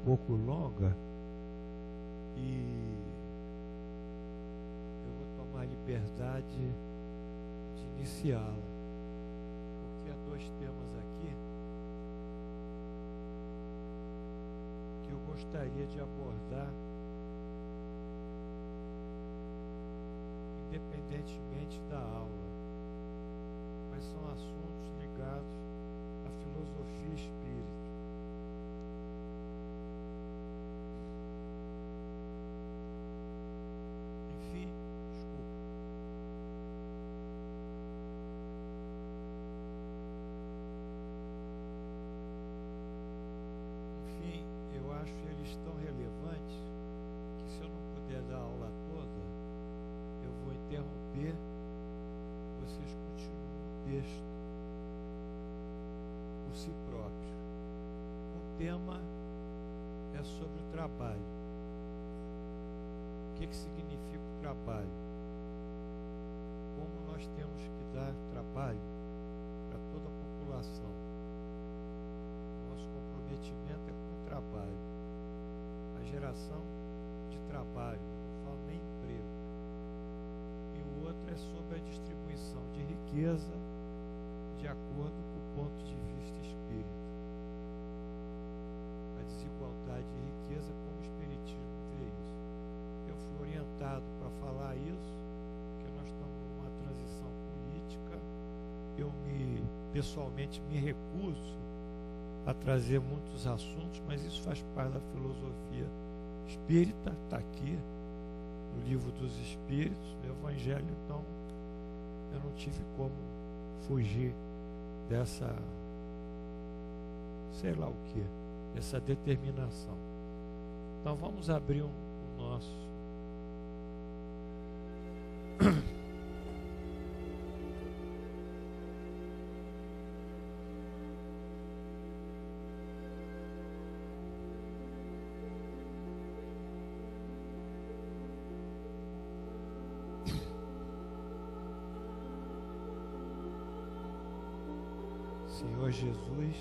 pouco longa e eu vou tomar a liberdade de iniciá-la, porque há dois temas aqui que eu gostaria de abordar, independentemente da aula, mas são assuntos ligados à filosofia espírita. Enfim, desculpa. Enfim, eu acho eles tão relevantes que, se eu não puder dar a aula toda, eu vou interromper, vocês continuam o texto por si próprios. O tema é sobre o trabalho. O que significa o trabalho? Como nós temos que dar trabalho para toda a população. Nosso comprometimento é com o trabalho. A geração de trabalho, não falo nem emprego. E o outro é sobre a distribuição de riqueza de acordo com o ponto de vista espírita. A desigualdade de riqueza, como o espiritismo vê isso. Eu fui orientado para falar isso, porque nós estamos numa transição política. Eu pessoalmente me recuso a trazer muitos assuntos, mas isso faz parte da filosofia espírita, está aqui no Livro dos Espíritos, no Evangelho. Então eu não tive como fugir dessa, sei lá o que, dessa determinação. Então vamos abrir o nosso Senhor Jesus,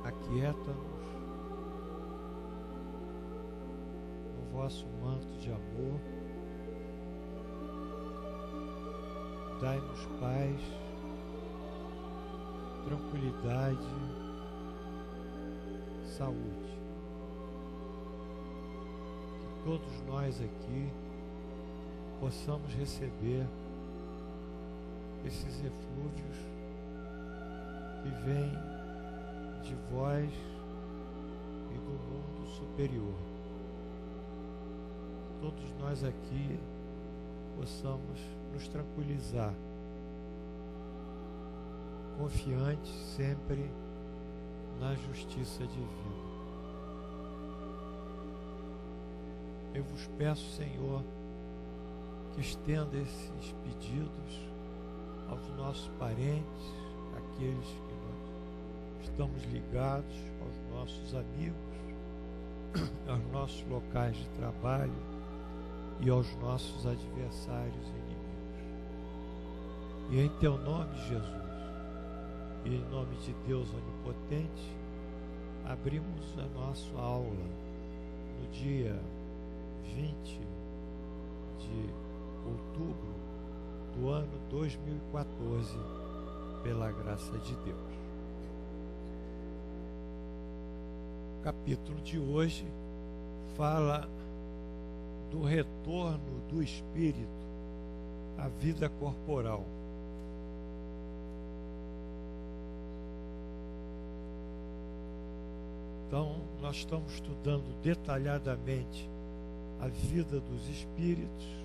aquieta-nos no vosso manto de amor, dai-nos paz, tranquilidade, saúde. Que todos nós aqui possamos receber esses eflúvios que vêm de vós e do mundo superior. Todos nós aqui possamos nos tranquilizar, confiantes sempre na justiça divina. Eu vos peço, Senhor, que estenda esses pedidos aos nossos parentes, aqueles que nós estamos ligados, aos nossos amigos, aos nossos locais de trabalho e aos nossos adversários e inimigos. E em teu nome, Jesus, e em nome de Deus Onipotente, abrimos a nossa aula no dia 20 de outubro do ano 2014, pela graça de Deus. O capítulo de hoje fala do retorno do espírito à vida corporal. Então, nós estamos estudando detalhadamente a vida dos espíritos,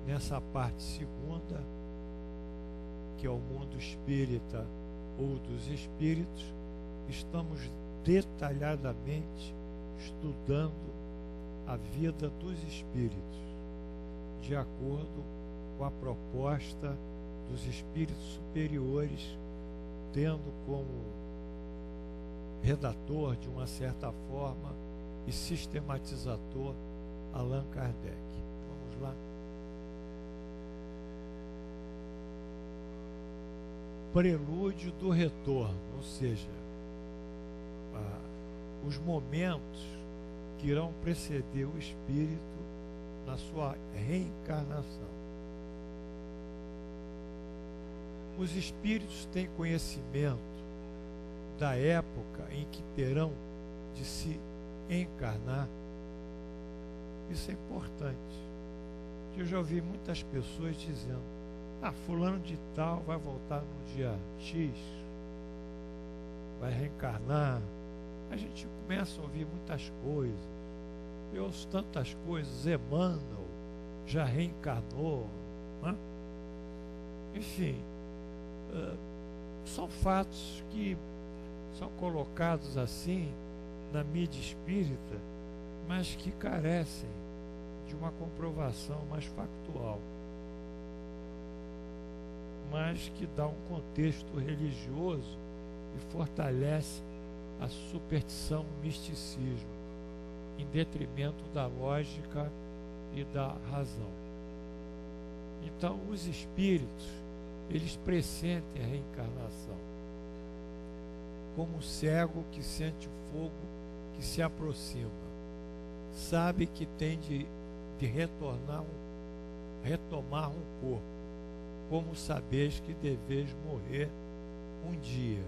nessa parte segunda, que é o mundo espírita ou dos espíritos. Estamos detalhadamente estudando a vida dos espíritos, de acordo com a proposta dos espíritos superiores, tendo como redator, de uma certa forma, e sistematizador Allan Kardec. Vamos lá. prelúdio do retorno, ou seja, os momentos que irão preceder o espírito na sua reencarnação. Os espíritos têm conhecimento da época em que terão de se encarnar. Isso é importante. Eu já ouvi muitas pessoas dizendo: fulano de tal vai voltar no dia X, vai reencarnar. A gente começa a ouvir muitas coisas. Eu ouço tantas coisas. Emmanuel já reencarnou, né? Enfim, são fatos que são colocados assim na mídia espírita, mas que carecem de uma comprovação mais factual, mas que dá um contexto religioso e fortalece a superstição, o misticismo, em detrimento da lógica e da razão. Então, os espíritos, eles pressentem a reencarnação, como o cego que sente o fogo que se aproxima, sabe que tem de retomar um corpo, como sabeis que deveis morrer um dia,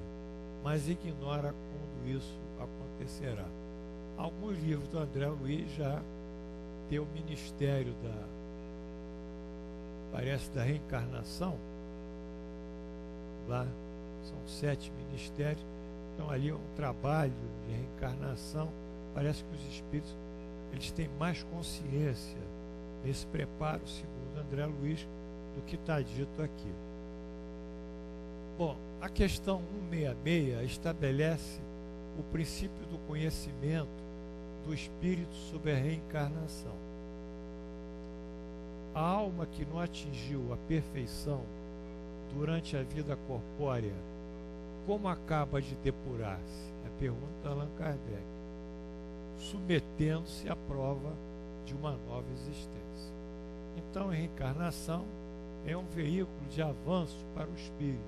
mas ignora quando isso acontecerá. Alguns livros do André Luiz já tem o ministério da reencarnação. Lá são 7 ministérios. Então ali é um trabalho de reencarnação. Parece que os espíritos eles têm mais consciência nesse preparo, segundo André Luiz, do que está dito aqui. Bom, a questão 166 estabelece o princípio do conhecimento do espírito sobre a reencarnação. A alma que não atingiu a perfeição durante a vida corpórea, como acaba de depurar-se? É a pergunta de Allan Kardec. Submetendo-se à prova de uma nova existência. Então, a reencarnação é um veículo de avanço para o espírito,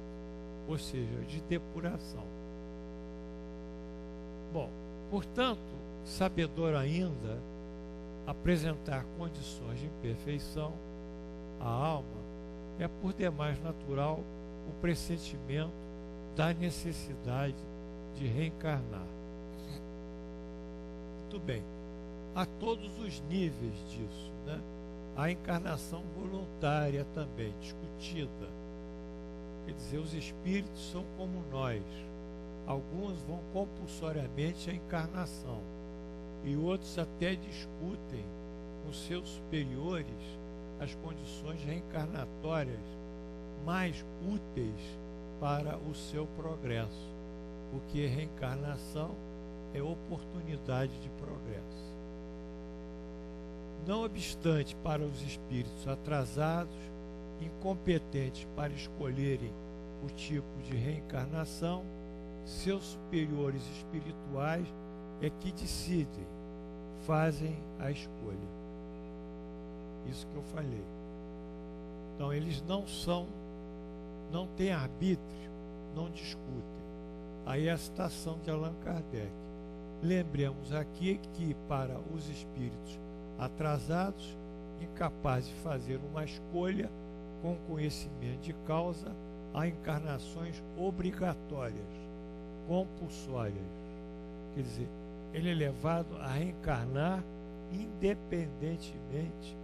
ou seja, de depuração. Bom, portanto, sabedor ainda apresentar condições de imperfeição, a alma é por demais natural o pressentimento da necessidade de reencarnar. Muito bem, há todos os níveis disso, né? A encarnação voluntária também, discutida. Quer dizer, os espíritos são como nós. Alguns vão compulsoriamente à encarnação e outros até discutem com seus superiores as condições reencarnatórias mais úteis para o seu progresso, porque reencarnação é oportunidade de progresso. Não obstante, para os espíritos atrasados, incompetentes para escolherem o tipo de reencarnação, seus superiores espirituais é que decidem, fazem a escolha. Isso que eu falei. Então eles não têm arbítrio, não discutem. Aí a citação de Allan Kardec. Lembremos aqui que para os espíritos atrasados, incapazes de fazer uma escolha com conhecimento de causa, há encarnações obrigatórias, compulsórias. Quer dizer, ele é levado a reencarnar independentemente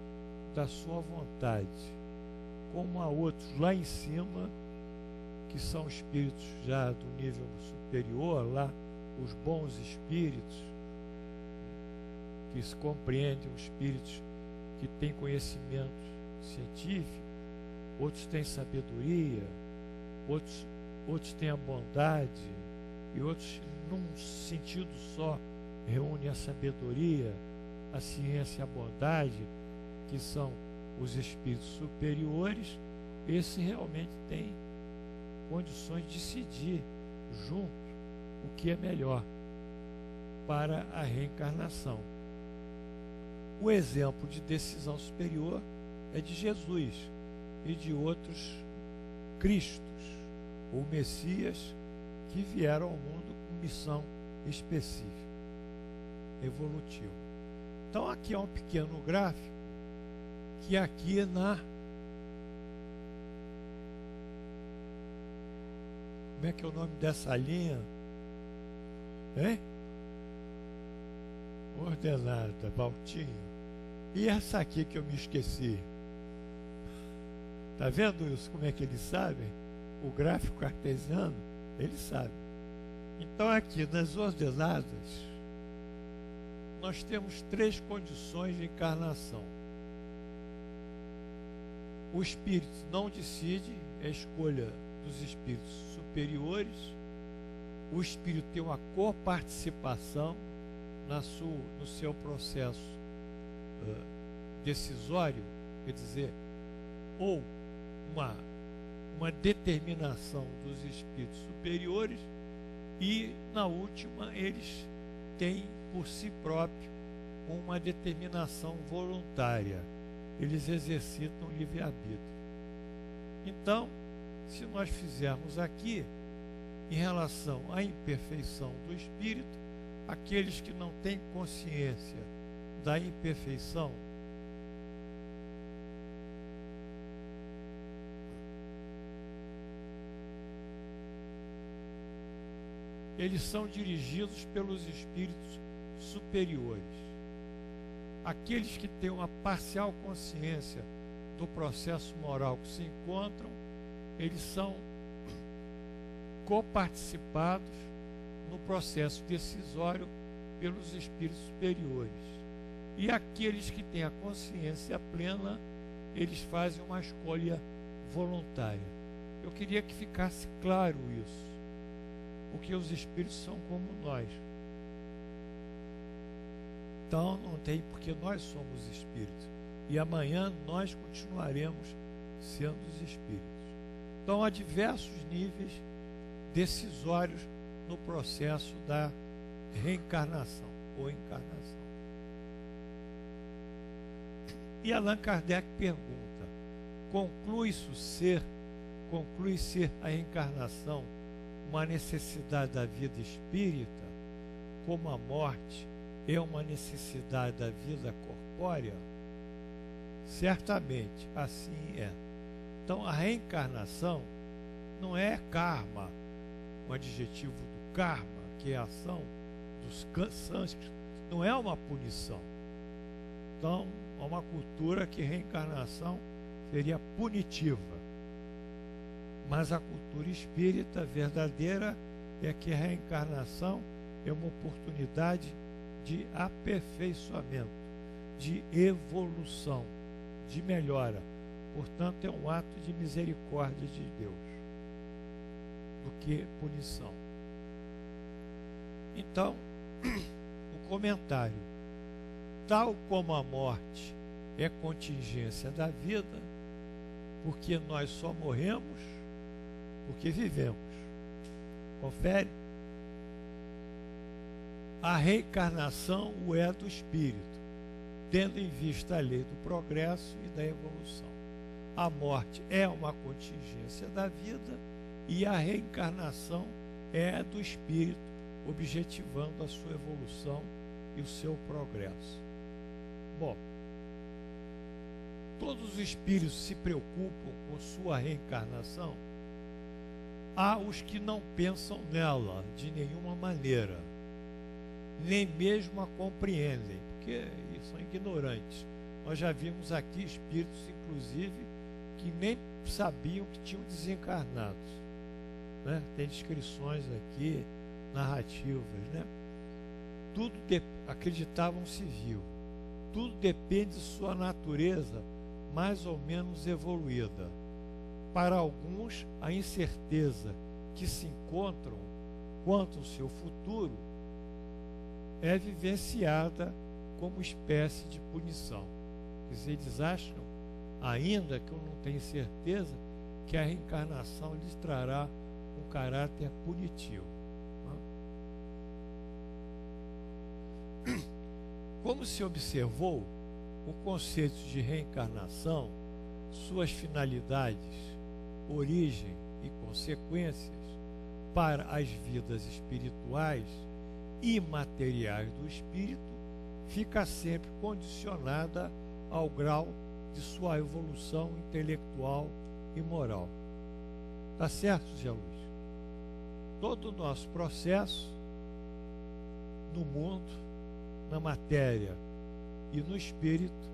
da sua vontade, como há outros lá em cima, que são espíritos já do nível superior, lá os bons espíritos, que se compreendem, os espíritos que têm conhecimento científico, outros têm sabedoria, outros têm a bondade, e outros, num sentido só, reúnem a sabedoria, a ciência e a bondade, que são os espíritos superiores. Esse realmente tem condições de decidir junto o que é melhor para a reencarnação. O exemplo de decisão superior é de Jesus e de outros Cristos, ou Messias, que vieram ao mundo com missão específica, evolutiva. Então aqui é um pequeno gráfico que aqui como é que é o nome dessa linha? Hein? Ordenada, Valtinho. E essa aqui que eu me esqueci? Tá vendo isso? Como é que eles sabem? O gráfico cartesiano, eles sabem. Então aqui nas ordenadas, nós temos 3 condições de encarnação. O espírito não decide, é a escolha dos espíritos superiores. O espírito tem uma coparticipação no seu processo decisório, quer dizer, ou uma determinação dos espíritos superiores, e na última eles têm por si próprio uma determinação voluntária, eles exercitam livre-arbítrio. Então, se nós fizermos aqui, em relação à imperfeição do espírito, aqueles que não têm consciência da imperfeição eles são dirigidos pelos espíritos superiores. Aqueles que têm uma parcial consciência do processo moral que se encontram, eles são coparticipados no processo decisório pelos espíritos superiores. E aqueles que têm a consciência plena, eles fazem uma escolha voluntária. Eu queria que ficasse claro isso, porque os espíritos são como nós. Então não tem, porque nós somos espíritos, e amanhã nós continuaremos sendo os espíritos. Então há diversos níveis decisórios no processo da reencarnação ou encarnação. E Allan Kardec pergunta: conclui-se ser a reencarnação uma necessidade da vida espírita, como a morte é uma necessidade da vida corpórea? Certamente, assim é. Então, a reencarnação não é karma, o adjetivo do karma, que é a ação dos sânscritos, não é uma punição. Então, há uma cultura que reencarnação seria punitiva. Mas a cultura espírita verdadeira é que a reencarnação é uma oportunidade de aperfeiçoamento, de evolução, de melhora. Portanto, é um ato de misericórdia de Deus, do que punição. Então, o comentário: tal como a morte é contingência da vida, porque nós só morremos porque vivemos. Confere? A reencarnação o é do espírito, tendo em vista a lei do progresso e da evolução. A morte é uma contingência da vida e a reencarnação é do espírito, objetivando a sua evolução e o seu progresso. Bom, todos os espíritos se preocupam com sua reencarnação. Há os que não pensam nela de nenhuma maneira, nem mesmo a compreendem, porque são ignorantes. Nós já vimos aqui espíritos, inclusive, que nem sabiam que tinham desencarnados, né? Tem descrições aqui, narrativas, né? Tudo acreditavam-se vivo. Tudo depende de sua natureza mais ou menos evoluída. Para alguns, a incerteza que se encontram quanto ao seu futuro é vivenciada como espécie de punição. Quer dizer, eles acham, ainda que eu não tenho certeza, que a reencarnação lhes trará um caráter punitivo. Como se observou, o conceito de reencarnação, suas finalidades, origem e consequências para as vidas espirituais e materiais do espírito fica sempre condicionada ao grau de sua evolução intelectual e moral. Tá certo, Zé Luiz? Todo o nosso processo no mundo, na matéria e no espírito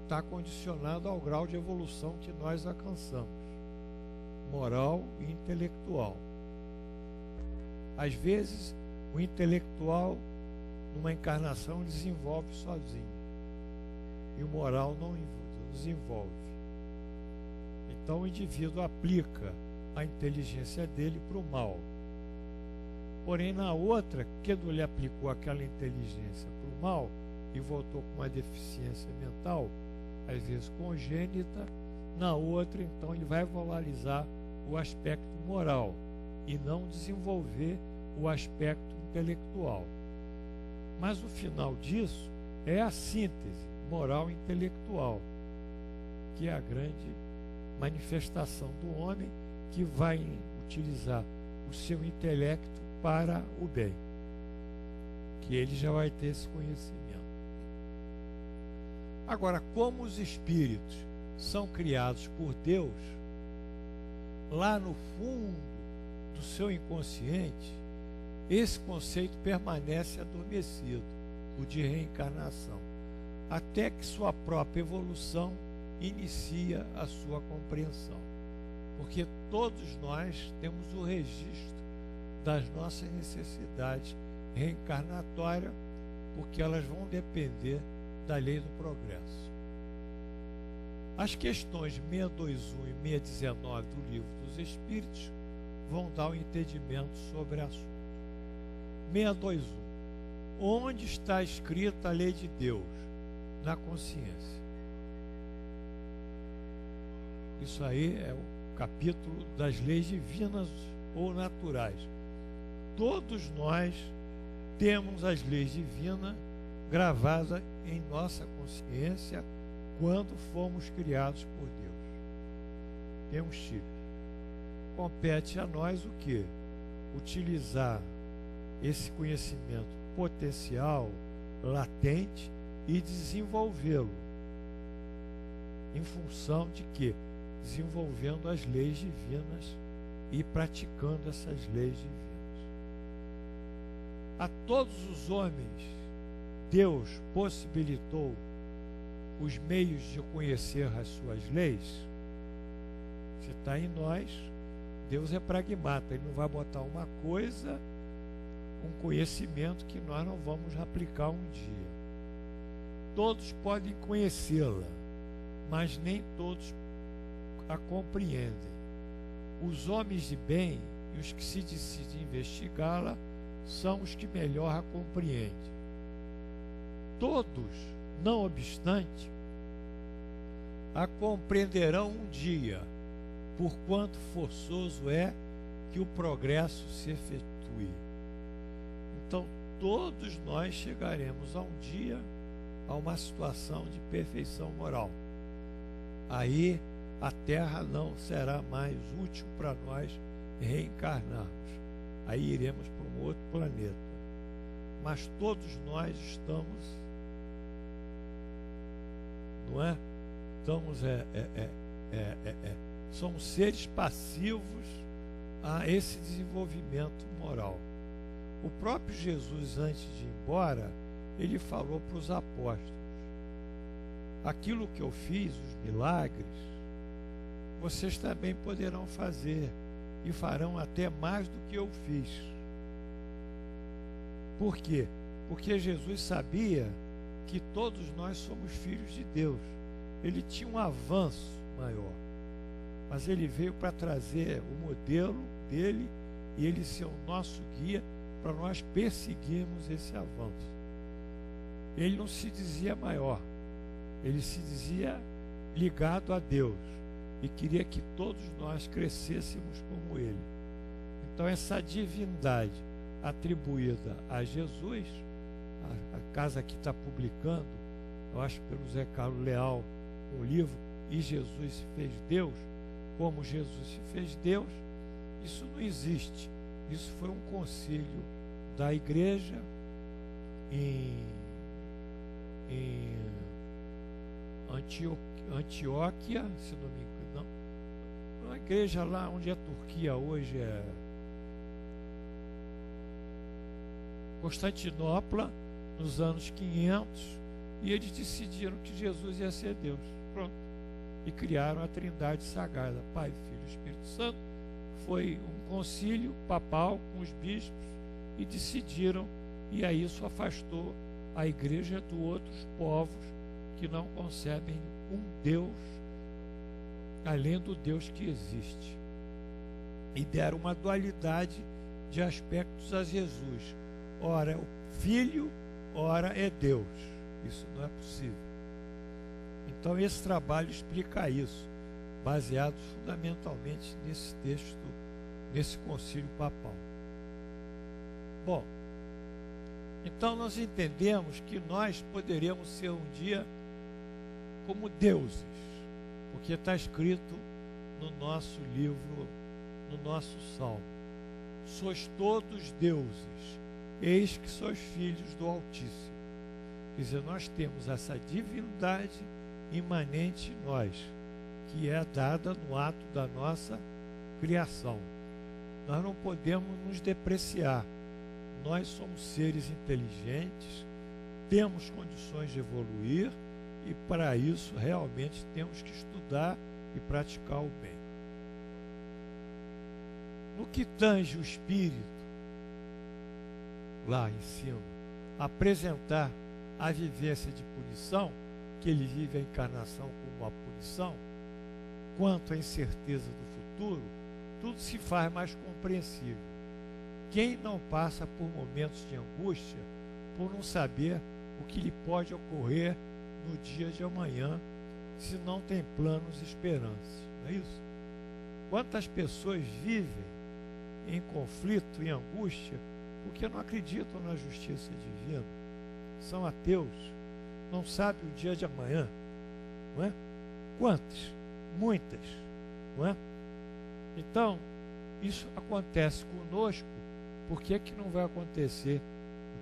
está condicionado ao grau de evolução que nós alcançamos, moral e intelectual. Às vezes, o intelectual, numa encarnação, desenvolve sozinho, e o moral não desenvolve. Então, o indivíduo aplica a inteligência dele para o mal. Porém, na outra, quando ele aplicou aquela inteligência para o mal e voltou com uma deficiência mental, às vezes congênita, na outra, então, ele vai valorizar o aspecto moral e não desenvolver o aspecto intelectual. Mas o final disso é a síntese moral e intelectual, que é a grande manifestação do homem que vai utilizar o seu intelecto para o bem, que ele já vai ter esse conhecimento. Agora, como os espíritos são criados por Deus, lá no fundo do seu inconsciente, esse conceito permanece adormecido, o de reencarnação, até que sua própria evolução inicia a sua compreensão. Porque todos nós temos o registro das nossas necessidades reencarnatórias, porque elas vão depender da lei do progresso. As questões 621 e 619 do Livro dos Espíritos vão dar o entendimento sobre o assunto. 621. Onde está escrita a lei de Deus? Na consciência. Isso aí é o capítulo das leis divinas ou naturais. Todos nós temos as leis divinas gravadas em nossa consciência quando fomos criados por Deus. Tem um chip. Compete a nós o quê? Utilizar esse conhecimento potencial, latente, e desenvolvê-lo. Em função de quê? Desenvolvendo as leis divinas e praticando essas leis divinas. A todos os homens, Deus possibilitou os meios de conhecer as suas leis. Se está em nós, Deus é pragmata, Ele não vai botar uma coisa, um conhecimento que nós não vamos aplicar um dia. Todos podem conhecê-la, mas nem todos a compreendem. Os homens de bem e os que se decidem investigá-la são os que melhor a compreendem. Todos, não obstante, a compreenderão um dia, porquanto forçoso é que o progresso se efetue. Então, todos nós chegaremos a um dia a uma situação de perfeição moral. Aí a Terra não será mais útil para nós reencarnarmos. Aí iremos para um outro planeta. Mas todos nós estamos, não é? Estamos, somos seres passivos a esse desenvolvimento moral. O próprio Jesus, antes de ir embora, ele falou para os apóstolos: aquilo que eu fiz, os milagres, vocês também poderão fazer, e farão até mais do que eu fiz. Por quê? Porque Jesus sabia que todos nós somos filhos de Deus. Ele tinha um avanço maior, mas ele veio para trazer o modelo dele e ele ser o nosso guia para nós perseguirmos esse avanço. Ele não se dizia maior, ele se dizia ligado a Deus e queria que todos nós crescêssemos como ele. Então essa divindade atribuída a Jesus, a casa que está publicando, eu acho pelo Zé Carlos Leal, o livro E Jesus se fez Deus, como Jesus se fez Deus, isso não existe. Isso foi um concílio da igreja em Antioquia, se não me engano, não, uma igreja lá onde é a Turquia hoje, é Constantinopla, nos anos 500, e eles decidiram que Jesus ia ser Deus. Pronto. E criaram a Trindade Sagrada, Pai, Filho e Espírito Santo. Foi um concílio papal com os bispos e decidiram, e aí isso afastou a igreja dos outros povos que não concebem um Deus além do Deus que existe. E deram uma dualidade de aspectos a Jesus. Ora é o Filho, ora é Deus. Isso não é possível. Então esse trabalho explica isso, baseado fundamentalmente nesse texto, nesse concílio papal. Bom, então nós entendemos que nós poderemos ser um dia como deuses, porque está escrito no nosso livro, no nosso salmo: sois todos deuses, eis que sois filhos do Altíssimo. Quer dizer, nós temos essa divindade imanente em nós, que é dada no ato da nossa criação. Nós não podemos nos depreciar. Nós somos seres inteligentes, temos condições de evoluir e para isso realmente temos que estudar e praticar o bem. No que tange o espírito, lá em cima, apresentar a vivência de punição, que ele vive a encarnação como uma punição, quanto à incerteza do futuro, tudo se faz mais compreensível. Quem não passa por momentos de angústia por não saber o que lhe pode ocorrer no dia de amanhã, se não tem planos e esperanças? Não é isso? Quantas pessoas vivem em conflito e angústia porque não acreditam na justiça divina? São ateus, não sabem o dia de amanhã, não é? Quantas? Muitas, não é? Então, isso acontece conosco, por que que não vai acontecer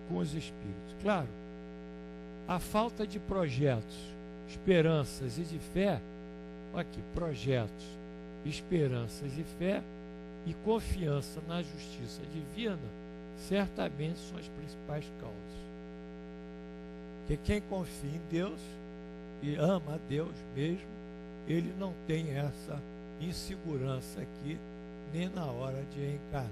com os espíritos? Claro, a falta de projetos, esperanças e de fé, aqui, projetos, esperanças e fé e confiança na justiça divina, certamente são as principais causas. Porque quem confia em Deus e ama a Deus mesmo, ele não tem essa insegurança aqui, nem na hora de encarnar.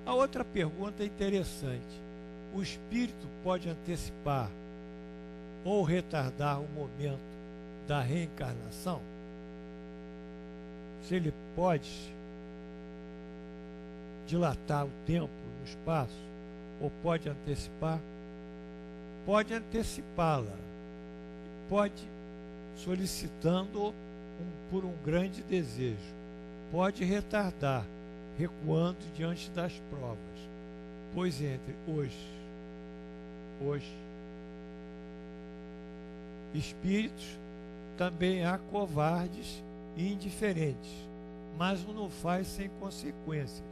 A outra pergunta é interessante. O espírito pode antecipar ou retardar o momento da reencarnação? Se ele pode dilatar o tempo no espaço, ou pode antecipar? Pode antecipá-la, pode solicitando por um grande desejo, pode retardar, recuando diante das provas, pois entre os espíritos também há covardes e indiferentes, mas o não faz sem consequências,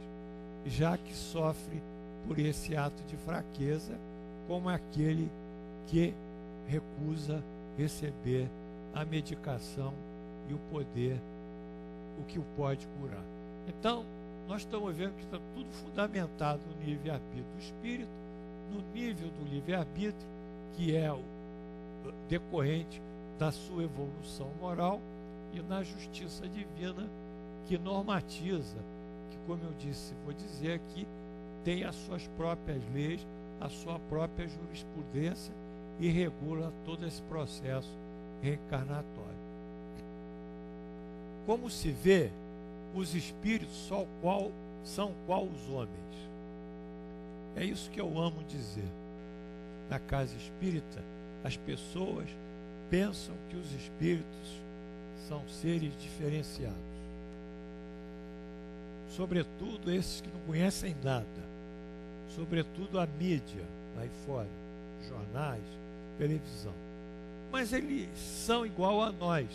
já que sofre por esse ato de fraqueza, como aquele que recusa receber a medicação e o poder, o que o pode curar. Então, nós estamos vendo que está tudo fundamentado no livre-arbítrio do espírito, no nível do livre-arbítrio, que é o decorrente da sua evolução moral, e na justiça divina, que normatiza, que, como eu disse, vou dizer aqui, tem as suas próprias leis, a sua própria jurisprudência e regula todo esse processo reencarnatório. Como se vê, os espíritos são qual os homens. É isso que eu amo dizer. Na casa espírita, as pessoas pensam que os espíritos são seres diferenciados. Sobretudo esses que não conhecem nada. Sobretudo a mídia, aí fora, jornais, televisão. Mas eles são igual a nós,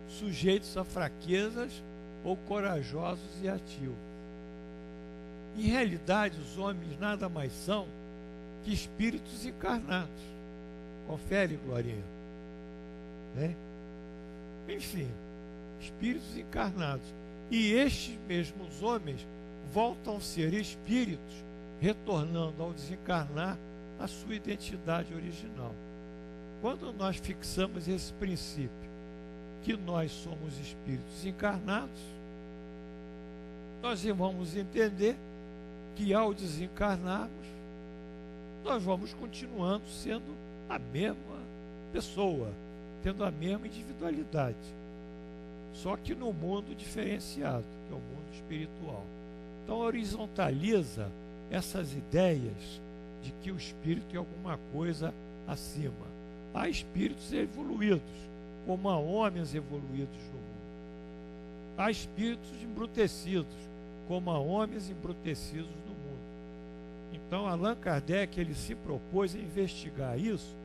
sujeitos a fraquezas ou corajosos e ativos. Em realidade, os homens nada mais são que espíritos encarnados. Confere, Glorinha. Né? Enfim, espíritos encarnados. E estes mesmos homens voltam a ser espíritos, retornando ao desencarnar a sua identidade original. Quando nós fixamos esse princípio, que nós somos espíritos encarnados, nós vamos entender que ao desencarnarmos, nós vamos continuando sendo a mesma pessoa, tendo a mesma individualidade, só que no mundo diferenciado, que é o mundo espiritual. Então horizontaliza essas ideias de que o espírito é alguma coisa acima. Há espíritos evoluídos, como há homens evoluídos no mundo. Há espíritos embrutecidos, como há homens embrutecidos no mundo. Então Allan Kardec ele se propôs a investigar isso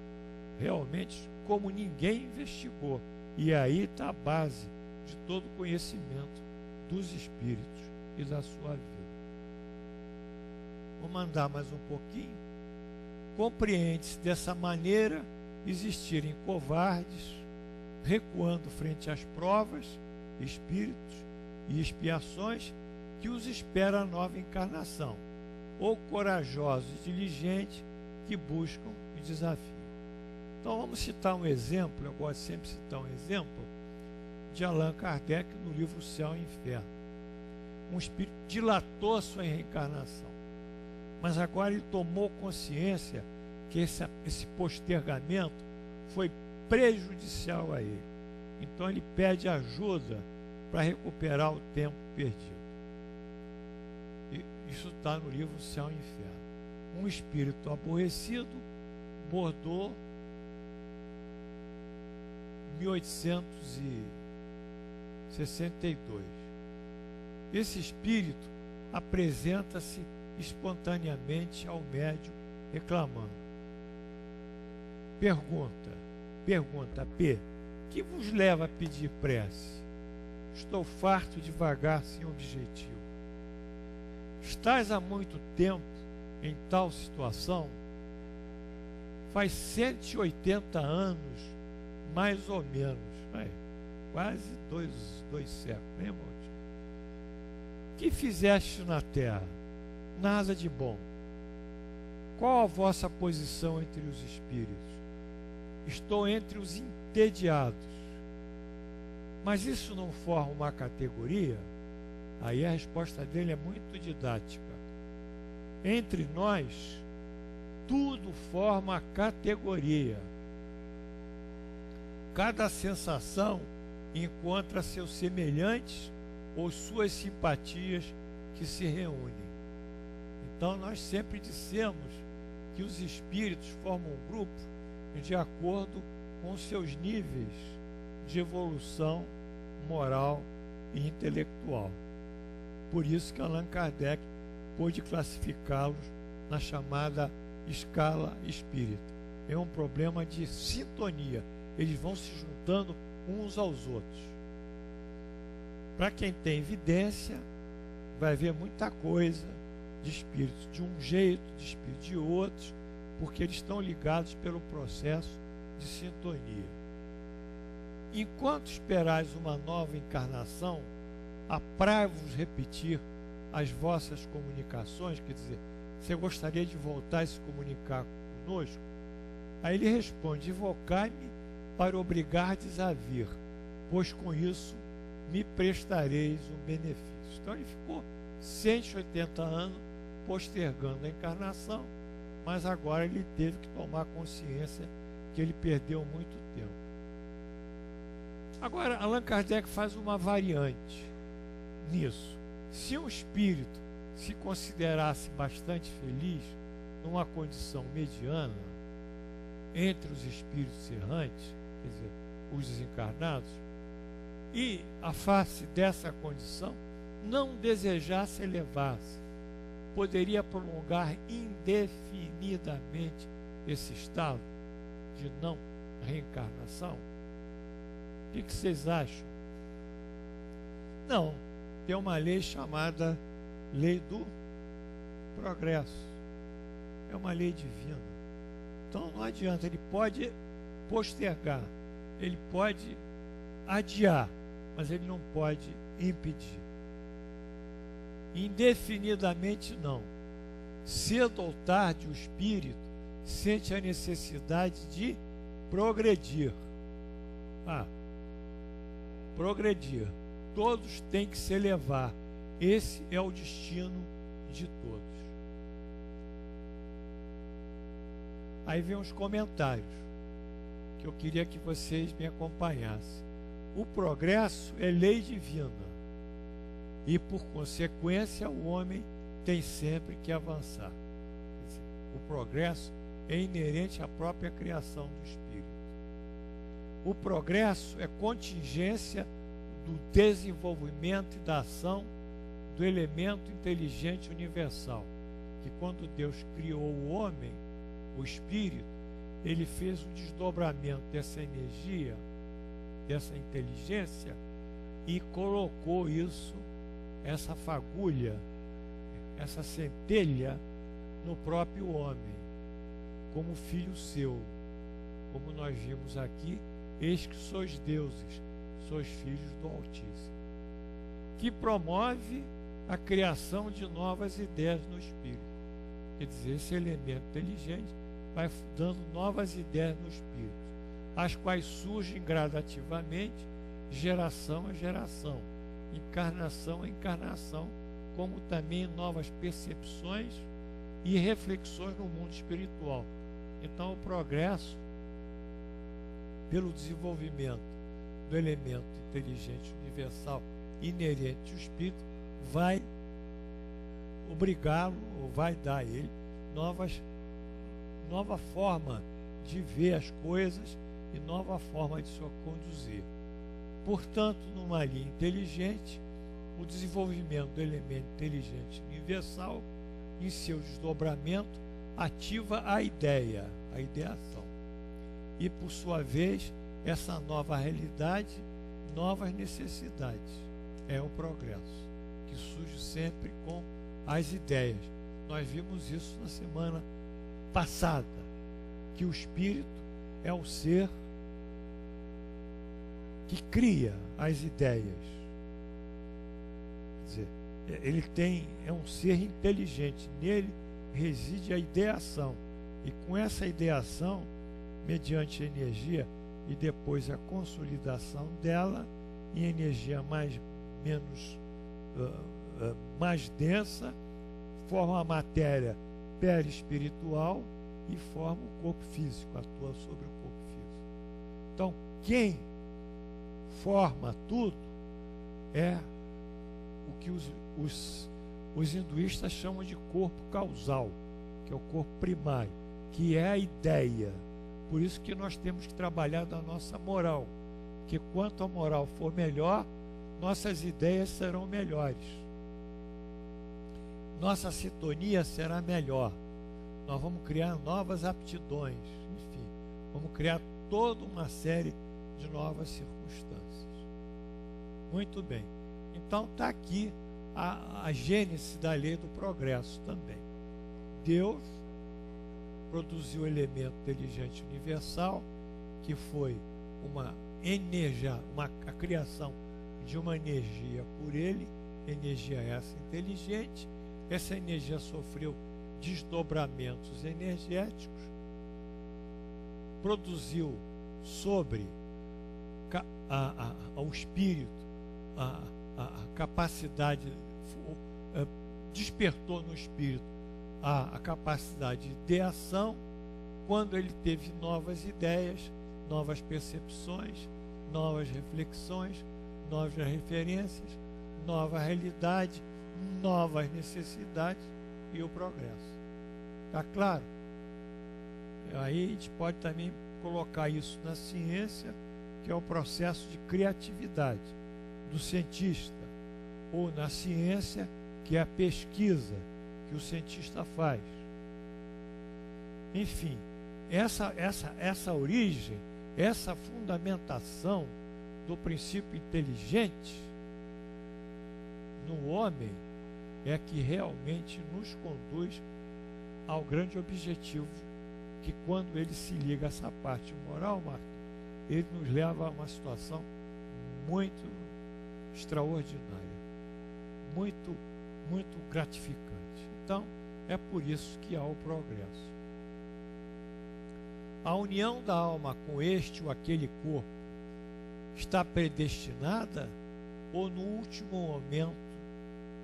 realmente como ninguém investigou. E aí está a base de todo o conhecimento dos espíritos e da sua vida. Vou mandar mais um pouquinho. Compreende-se dessa maneira existirem covardes, recuando frente às provas, espíritos e expiações que os espera a nova encarnação, ou corajosos e diligentes que buscam o desafio. Então vamos citar um exemplo, eu gosto sempre de citar um exemplo, de Allan Kardec no livro Céu e Inferno. Um espírito dilatou a sua reencarnação, mas agora ele tomou consciência que esse postergamento foi prejudicial a ele. Então ele pede ajuda para recuperar o tempo perdido. E isso está no livro Céu e Inferno. Um espírito aborrecido bordou 1862. Esse espírito apresenta-se espontaneamente ao médium reclamando. Pergunta P. Que vos leva a pedir prece? Estou farto de vagar sem objetivo. Estás há muito tempo em tal situação? Faz 180 anos, mais ou menos. Quase dois séculos, né, irmãos? Que fizeste na terra? Nada de bom. Qual a vossa posição entre os espíritos? Estou entre os entediados. Mas isso não forma uma categoria? Aí a resposta dele é muito didática. Entre nós, tudo forma categoria. Cada sensação encontra seus semelhantes ou suas simpatias que se reúnem. Então nós sempre dissemos que os espíritos formam um grupo de acordo com seus níveis de evolução moral e intelectual. Por isso que Allan Kardec pôde classificá-los na chamada escala espírita. É um problema de sintonia. Eles vão se juntando uns aos outros. Para quem tem evidência, vai ver muita coisa de espíritos de um jeito, de espíritos de outros, porque eles estão ligados pelo processo de sintonia. Enquanto esperais uma nova encarnação, aprai-vos repetir as vossas comunicações, quer dizer, você gostaria de voltar a se comunicar conosco? Aí ele responde: invocai-me para obrigardes a vir, pois com isso me prestareis um benefício. Então ele ficou 180 anos postergando a encarnação, mas agora ele teve que tomar consciência que ele perdeu muito tempo. Agora, Allan Kardec faz uma variante nisso. Se um espírito se considerasse bastante feliz numa condição mediana entre os espíritos errantes, quer dizer, os desencarnados, e a face dessa condição não desejasse elevar-se, poderia prolongar indefinidamente esse estado de não reencarnação? O que vocês acham? Não, tem uma lei chamada lei do progresso. É uma lei divina. Então não adianta, ele pode postergar, ele pode adiar, mas ele não pode impedir. Indefinidamente não. Cedo ou tarde o espírito sente a necessidade de progredir. Progredir. Todos têm que se elevar. Esse é o destino de todos. Aí vem os comentários que eu queria que vocês me acompanhassem. O progresso é lei divina e, por consequência, o homem tem sempre que avançar. Quer dizer, o progresso é inerente à própria criação do espírito. O progresso é contingência do desenvolvimento e da ação do elemento inteligente universal, que quando Deus criou o homem, o espírito, ele fez o desdobramento dessa energia, dessa inteligência, e colocou isso, essa fagulha, essa centelha, no próprio homem, como filho seu. Como nós vimos aqui, eis que sois deuses, sois filhos do Altíssimo, que promove a criação de novas ideias no espírito. Quer dizer, esse elemento inteligente vai dando novas ideias no espírito, as quais surgem gradativamente, geração a geração, encarnação a encarnação, como também novas percepções e reflexões no mundo espiritual. Então, o progresso, pelo desenvolvimento do elemento inteligente universal inerente ao espírito, vai obrigá-lo, ou vai dar a ele nova forma de ver as coisas e nova forma de se conduzir. Portanto, numa linha inteligente, o desenvolvimento do elemento inteligente universal, em seu desdobramento, ativa a ideia, a ideação. E, por sua vez, essa nova realidade, novas necessidades. É o progresso, que surge sempre com as ideias. Nós vimos isso na semana passada, que o espírito é o ser que cria as ideias. Quer dizer, ele é um ser inteligente, nele reside a ideação, e com essa ideação, mediante a energia e depois a consolidação dela em energia mais densa, forma a matéria perispiritual e forma o corpo físico, atua sobre o corpo físico. Então, quem forma tudo é o que os hinduístas chamam de corpo causal, que é o corpo primário, que é a ideia. Por isso que nós temos que trabalhar da nossa moral, que quanto a moral for melhor, nossas ideias serão melhores, nossa sintonia será melhor, nós vamos criar novas aptidões, enfim, vamos criar toda uma série de novas circunstâncias. Muito bem, então está aqui a gênese da lei do progresso também. Deus produziu o elemento inteligente universal, que foi uma energia, a criação de uma energia por ele, energia essa inteligente. Essa energia sofreu desdobramentos energéticos, produziu sobre o espírito a capacidade, despertou no espírito a capacidade de ação, quando ele teve novas ideias, novas percepções, novas reflexões, novas referências, nova realidade, novas necessidades e o progresso. Está claro? Aí a gente pode também colocar isso na ciência, que é o processo de criatividade do cientista, ou na ciência, que é a pesquisa que o cientista faz. Enfim, essa origem, essa fundamentação do princípio inteligente no homem é que realmente nos conduz ao grande objetivo, que quando ele se liga a essa parte moral, Marco, ele nos leva a uma situação muito extraordinária, muito, muito gratificante. Então, é por isso que há o progresso. A união da alma com este ou aquele corpo está predestinada ou no último momento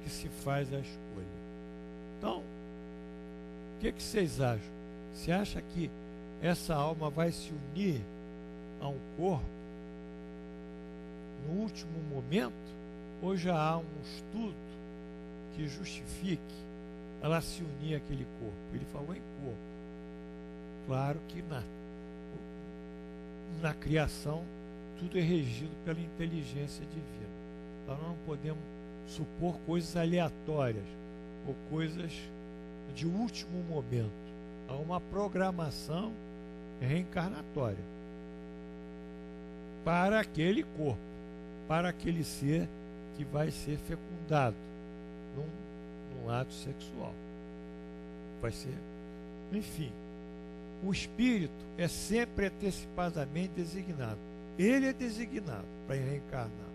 que se faz a escolha? Então, o que vocês acham? Você acha que essa alma vai se unir a um corpo no último momento? Ou já há um estudo que justifique ela se unir àquele corpo? Ele falou em corpo. Claro que na criação tudo é regido pela inteligência divina. Nós não podemos supor coisas aleatórias ou coisas de último momento. Há uma programação reencarnatória para aquele corpo, para aquele ser que vai ser fecundado num ato sexual. Vai ser, enfim. O espírito é sempre antecipadamente designado. Ele é designado para reencarnar,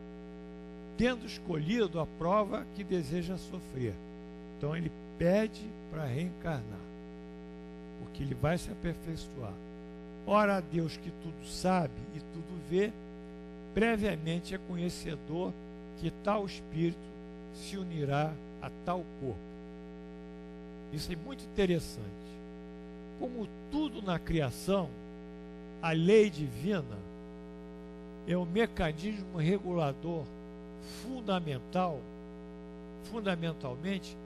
tendo escolhido a prova que deseja sofrer. Então ele pede para reencarnar, porque ele vai se aperfeiçoar. Ora, a Deus que tudo sabe e tudo vê, previamente é conhecedor que tal espírito se unirá a tal corpo. Isso é muito interessante. Como tudo na criação, a lei divina é o mecanismo regulador fundamentalmente,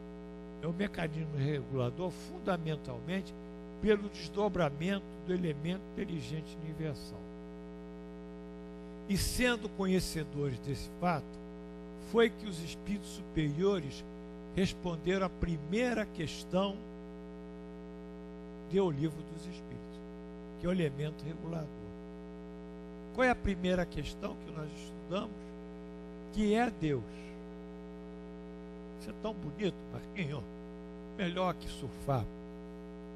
é o mecanismo regulador fundamentalmente pelo desdobramento do elemento inteligente universal. E sendo conhecedores desse fato, foi que os espíritos superiores responderam à primeira questão do Livro dos Espíritos, que é o elemento regulador. Qual é a primeira questão que nós estudamos? Que é Deus. Isso é tão bonito, Marquinhos. Melhor que surfar.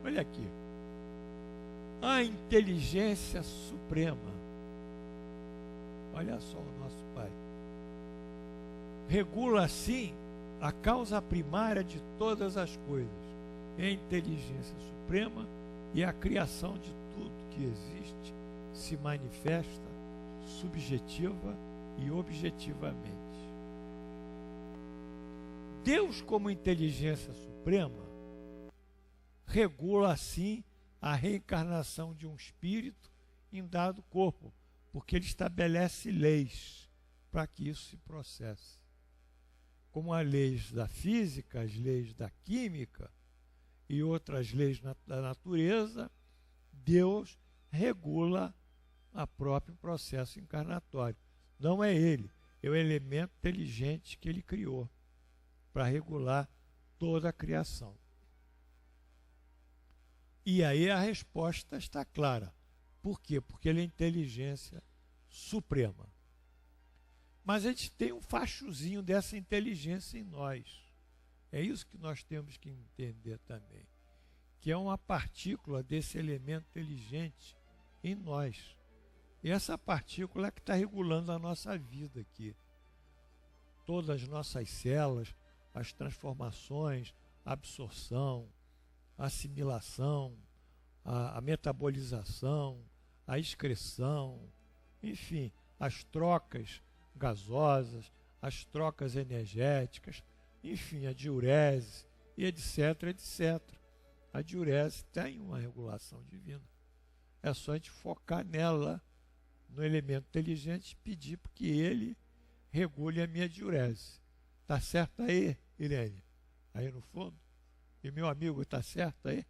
Olha aqui. A inteligência suprema. Olha só o nosso Pai. Regula assim a causa primária de todas as coisas. É a inteligência suprema e a criação de tudo que existe se manifesta subjetiva e objetivamente. Deus, como inteligência suprema, regula assim a reencarnação de um espírito em dado corpo, porque ele estabelece leis para que isso se processe. Como as leis da física, as leis da química e outras leis da natureza, Deus regula o próprio processo encarnatório. Não é ele, é o elemento inteligente que ele criou para regular toda a criação. E aí a resposta está clara. Por quê? Porque ele é inteligência suprema. Mas a gente tem um fachozinho dessa inteligência em nós. É isso que nós temos que entender também. Que é uma partícula desse elemento inteligente em nós. E essa partícula é que está regulando a nossa vida aqui. Todas as nossas células, as transformações, a absorção, a assimilação, a metabolização, a excreção, enfim, as trocas gasosas, as trocas energéticas, enfim, a diurese, e etc, etc. A diurese tem uma regulação divina. É só a gente focar nela, no elemento inteligente, e pedir que ele regule a minha diurese. Está certo aí, Irene? Aí no fundo? E meu amigo, está certo aí?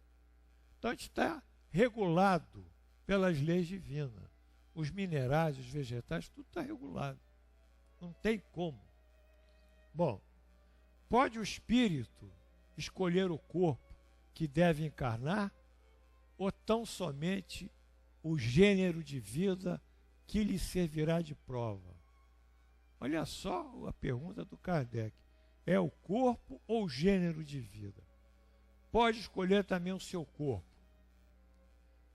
Então a gente está regulado pelas leis divinas. Os minerais, os vegetais, tudo está regulado. Não tem como. Bom, pode o espírito escolher o corpo que deve encarnar ou tão somente o gênero de vida que lhe servirá de prova? Olha só a pergunta do Kardec. é o corpo ou o gênero de vida. Pode escolher também o seu corpo,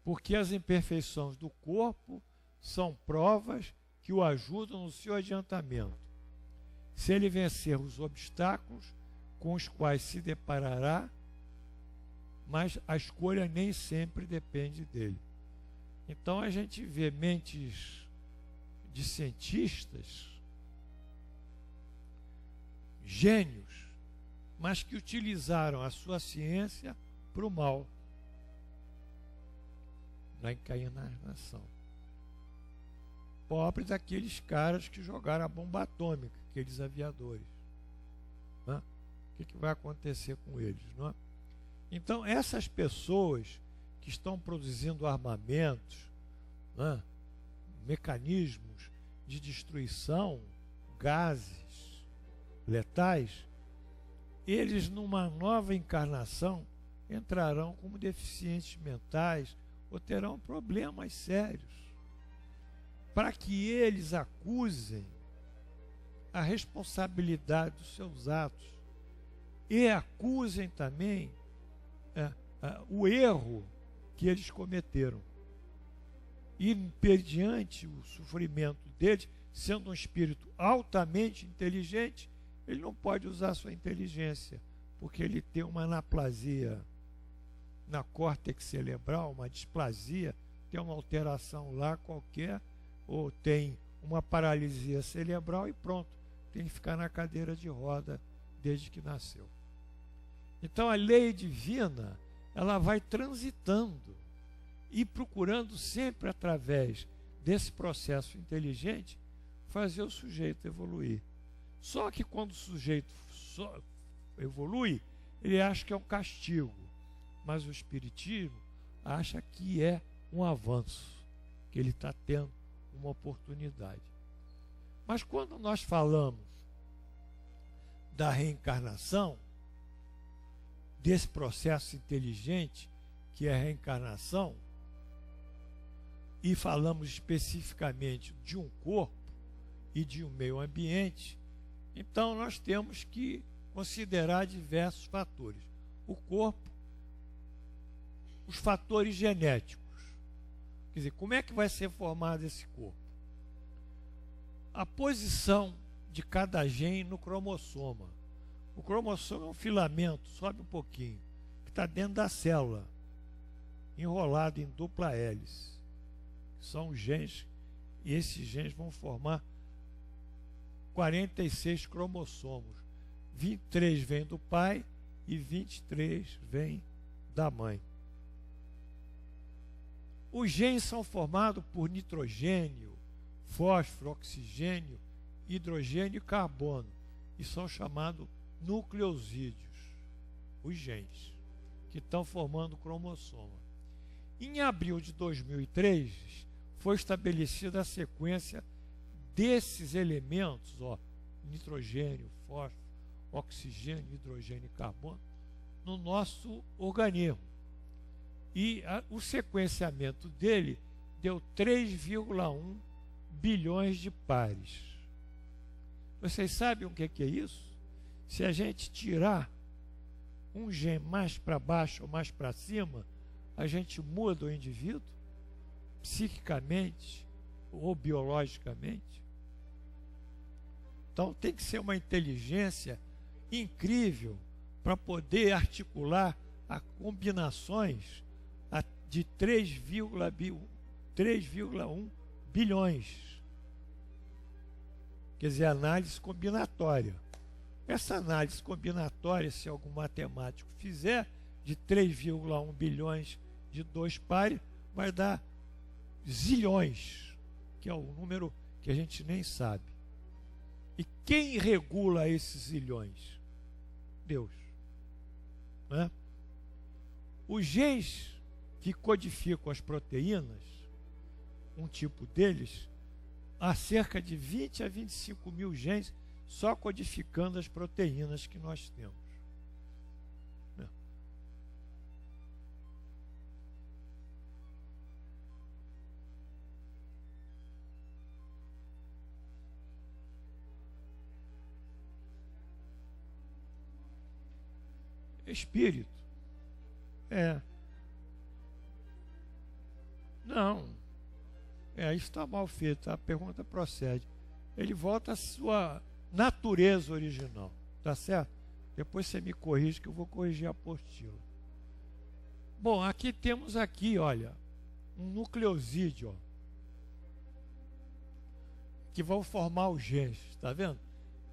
porque as imperfeições do corpo são provas que o ajudam no seu adiantamento. Se ele vencer os obstáculos com os quais se deparará, mas a escolha nem sempre depende dele. Então a gente vê mentes de cientistas, gênios, mas que utilizaram a sua ciência para o mal, na encarnação. Pobre daqueles caras que jogaram a bomba atômica, aqueles aviadores. Né? O que vai acontecer com eles? Não é? Então, essas pessoas que estão produzindo armamentos, né? Mecanismos de destruição, gases letais, eles, numa nova encarnação, entrarão como deficientes mentais ou terão problemas sérios, para que eles acusem a responsabilidade dos seus atos e acusem também o erro que eles cometeram. E, mediante o sofrimento deles, sendo um espírito altamente inteligente, ele não pode usar sua inteligência, porque ele tem uma anaplasia na córtex cerebral, uma displasia, tem uma alteração lá qualquer, ou tem uma paralisia cerebral e pronto, tem que ficar na cadeira de roda desde que nasceu. Então a lei divina, ela vai transitando e procurando sempre, através desse processo inteligente, fazer o sujeito evoluir. Só que quando o sujeito evolui, ele acha que é um castigo, mas o Espiritismo acha que é um avanço, que ele está tendo uma oportunidade. Mas quando nós falamos da reencarnação, desse processo inteligente que é a reencarnação, e falamos especificamente de um corpo e de um meio ambiente, então nós temos que considerar diversos fatores. O corpo, os fatores genéticos. Quer dizer, como é que vai ser formado esse corpo? A posição de cada gene no cromossoma. O cromossomo é um filamento, sobe um pouquinho, que está dentro da célula, enrolado em dupla hélice. São os genes, e esses genes vão formar 46 cromossomos. 23 vêm do pai e 23 vêm da mãe. Os genes são formados por nitrogênio, fósforo, oxigênio, hidrogênio e carbono, e são chamados nucleosídeos, os genes, que estão formando o cromossomo. Em abril de 2003, foi estabelecida a sequência desses elementos, nitrogênio, fósforo, oxigênio, hidrogênio e carbono, no nosso organismo. E o sequenciamento dele deu 3,1 bilhões de pares. Vocês sabem o que é isso? Se a gente tirar um gene mais para baixo ou mais para cima, a gente muda o indivíduo, psiquicamente ou biologicamente. Então tem que ser uma inteligência incrível para poder articular a combinações de 3,1 bilhões. Quer dizer, análise combinatória. Essa análise combinatória, se algum matemático fizer, de 3,1 bilhões de dois pares, vai dar zilhões, que é o número que a gente nem sabe. E quem regula esses zilhões? Deus. Né? Os genes que codificam as proteínas, um tipo deles, há cerca de 20 a 25 mil genes só codificando as proteínas que nós temos. Né? espírito. Não. Isso está mal feito. A pergunta procede. Ele volta à sua natureza original. Tá certo? Depois você me corrige que eu vou corrigir a apostila. Bom, aqui temos olha, um nucleosídeo, ó, que vão formar os genes, tá vendo?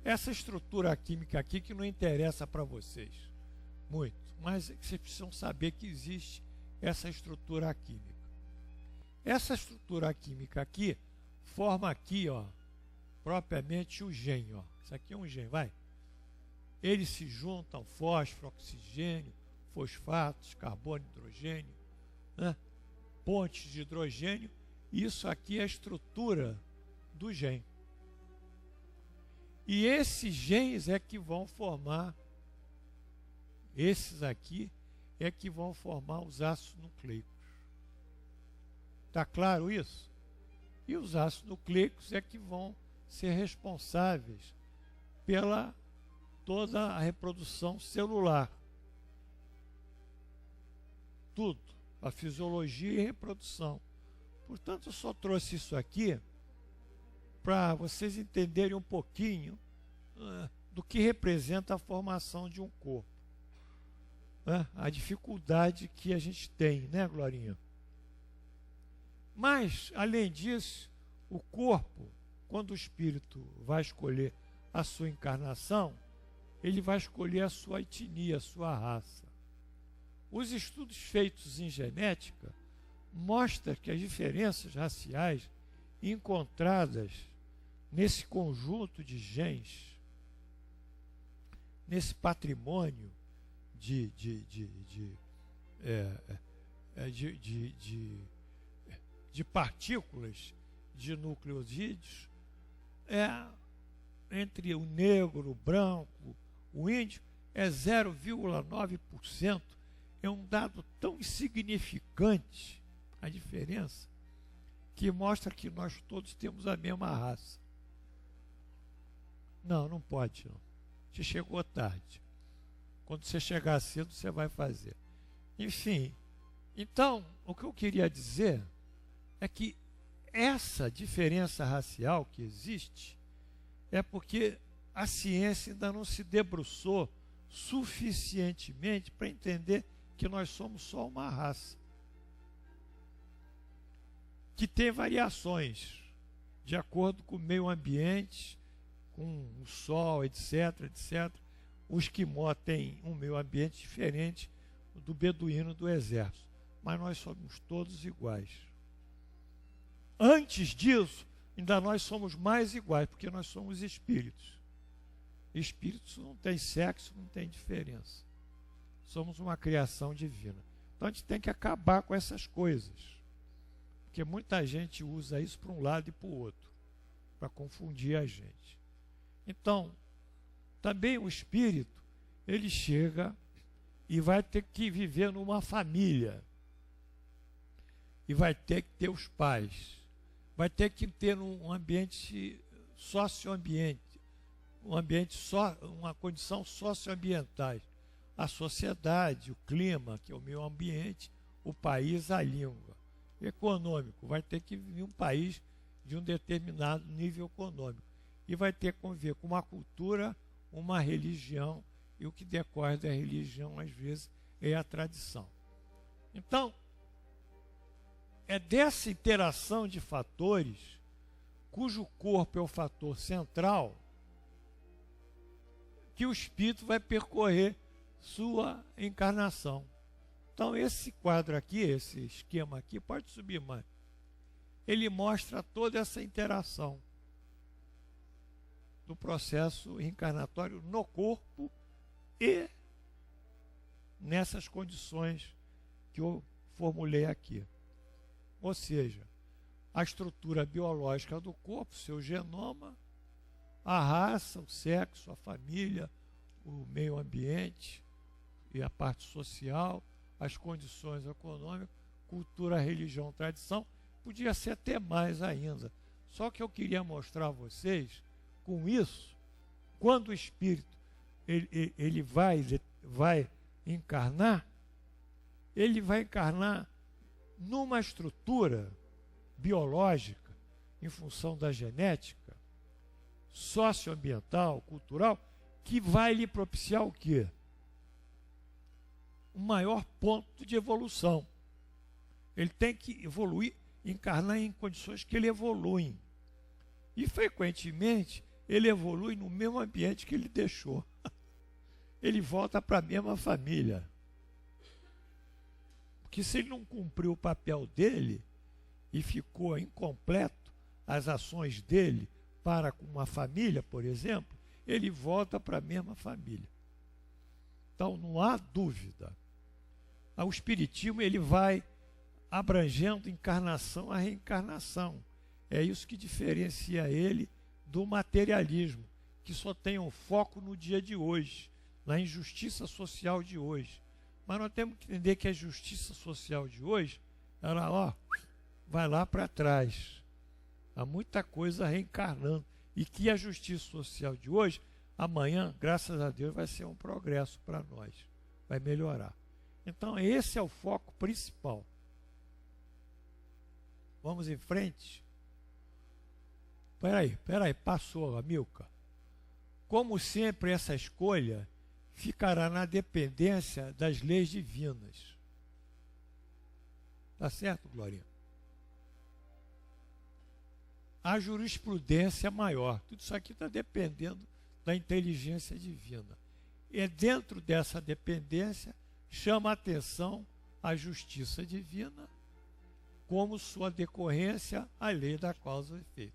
Essa estrutura química aqui que não interessa para vocês muito, mas vocês precisam saber que existe essa estrutura química. Essa estrutura química aqui forma aqui, ó, propriamente o gene, ó. Isso aqui é um gene, vai. Eles se juntam, fósforo, oxigênio, fosfatos, carbono, hidrogênio, né? Pontes de hidrogênio. Isso aqui é a estrutura do gene. E esses genes é que vão formar, esses aqui é que vão formar os ácidos nucleicos. Está claro isso? E os ácidos nucleicos é que vão ser responsáveis pela toda a reprodução celular. Tudo, a fisiologia e reprodução. Portanto, eu só trouxe isso aqui para vocês entenderem um pouquinho do que representa a formação de um corpo. A dificuldade que a gente tem, né, Glorinha? Mas, além disso, o corpo, quando o espírito vai escolher a sua encarnação, ele vai escolher a sua etnia, a sua raça. Os estudos feitos em genética mostram que as diferenças raciais encontradas nesse conjunto de genes, nesse patrimônio de partículas de nucleosídeos, entre o negro, o branco, o índio, é 0,9%. É um dado tão insignificante a diferença, que mostra que nós todos temos a mesma raça. Não, não pode não. Você chegou tarde. Quando você chegar cedo, você vai fazer. Enfim, então, o que eu queria dizer é que essa diferença racial que existe é porque a ciência ainda não se debruçou suficientemente para entender que nós somos só uma raça, que tem variações de acordo com o meio ambiente, com o sol, etc, etc. O esquimó tem um meio ambiente diferente do beduíno do exército, mas nós somos todos iguais. Antes disso, ainda nós somos mais iguais, porque nós somos espíritos. Espíritos não tem sexo, não tem diferença. Somos uma criação divina. Então a gente tem que acabar com essas coisas, porque muita gente usa isso para um lado e para o outro, para confundir a gente. Então, também o espírito, ele chega e vai ter que viver numa família, e vai ter que ter os pais, vai ter que ter um ambiente socioambiente, uma condição socioambiental, a sociedade, o clima, que é o meio ambiente, o país, a língua. Econômico, vai ter que vir um país de um determinado nível econômico e vai ter que conviver com uma cultura, uma religião, e o que decorre da religião, às vezes, é a tradição. Então, é dessa interação de fatores, cujo corpo é o fator central, que o espírito vai percorrer sua encarnação. Então, esse quadro aqui, esse esquema aqui, pode subir mais. Ele mostra toda essa interação do processo reencarnatório no corpo e nessas condições que eu formulei aqui. Ou seja, a estrutura biológica do corpo, seu genoma, a raça, o sexo, a família, o meio ambiente e a parte social, as condições econômicas, cultura, religião, tradição, podia ser até mais ainda. Só que eu queria mostrar a vocês, com isso, quando o espírito ele vai encarnar, ele vai encarnar numa estrutura biológica, em função da genética, socioambiental, cultural, que vai lhe propiciar o quê? Um maior ponto de evolução. Ele tem que evoluir, encarnar em condições que ele evolui. E, frequentemente, ele evolui no mesmo ambiente que ele deixou. Ele volta para a mesma família. Porque se ele não cumpriu o papel dele e ficou incompleto as ações dele para com uma família, por exemplo, ele volta para a mesma família. Então, não há dúvida. O espiritismo ele vai abrangendo encarnação a reencarnação. É isso que diferencia ele do materialismo, que só tem um foco no dia de hoje, na injustiça social de hoje. Mas nós temos que entender que a justiça social de hoje, ela vai lá para trás. Há muita coisa reencarnando. E que a justiça social de hoje, amanhã, graças a Deus, vai ser um progresso para nós. Vai melhorar. Então, esse é o foco principal. Vamos em frente? Peraí, passou, Amilcar. Como sempre, essa escolha ficará na dependência das leis divinas. Tá certo, Glorinha? A jurisprudência maior. Tudo isso aqui está dependendo da inteligência divina. E dentro dessa dependência, chama a atenção a justiça divina como sua decorrência à lei da causa e efeito.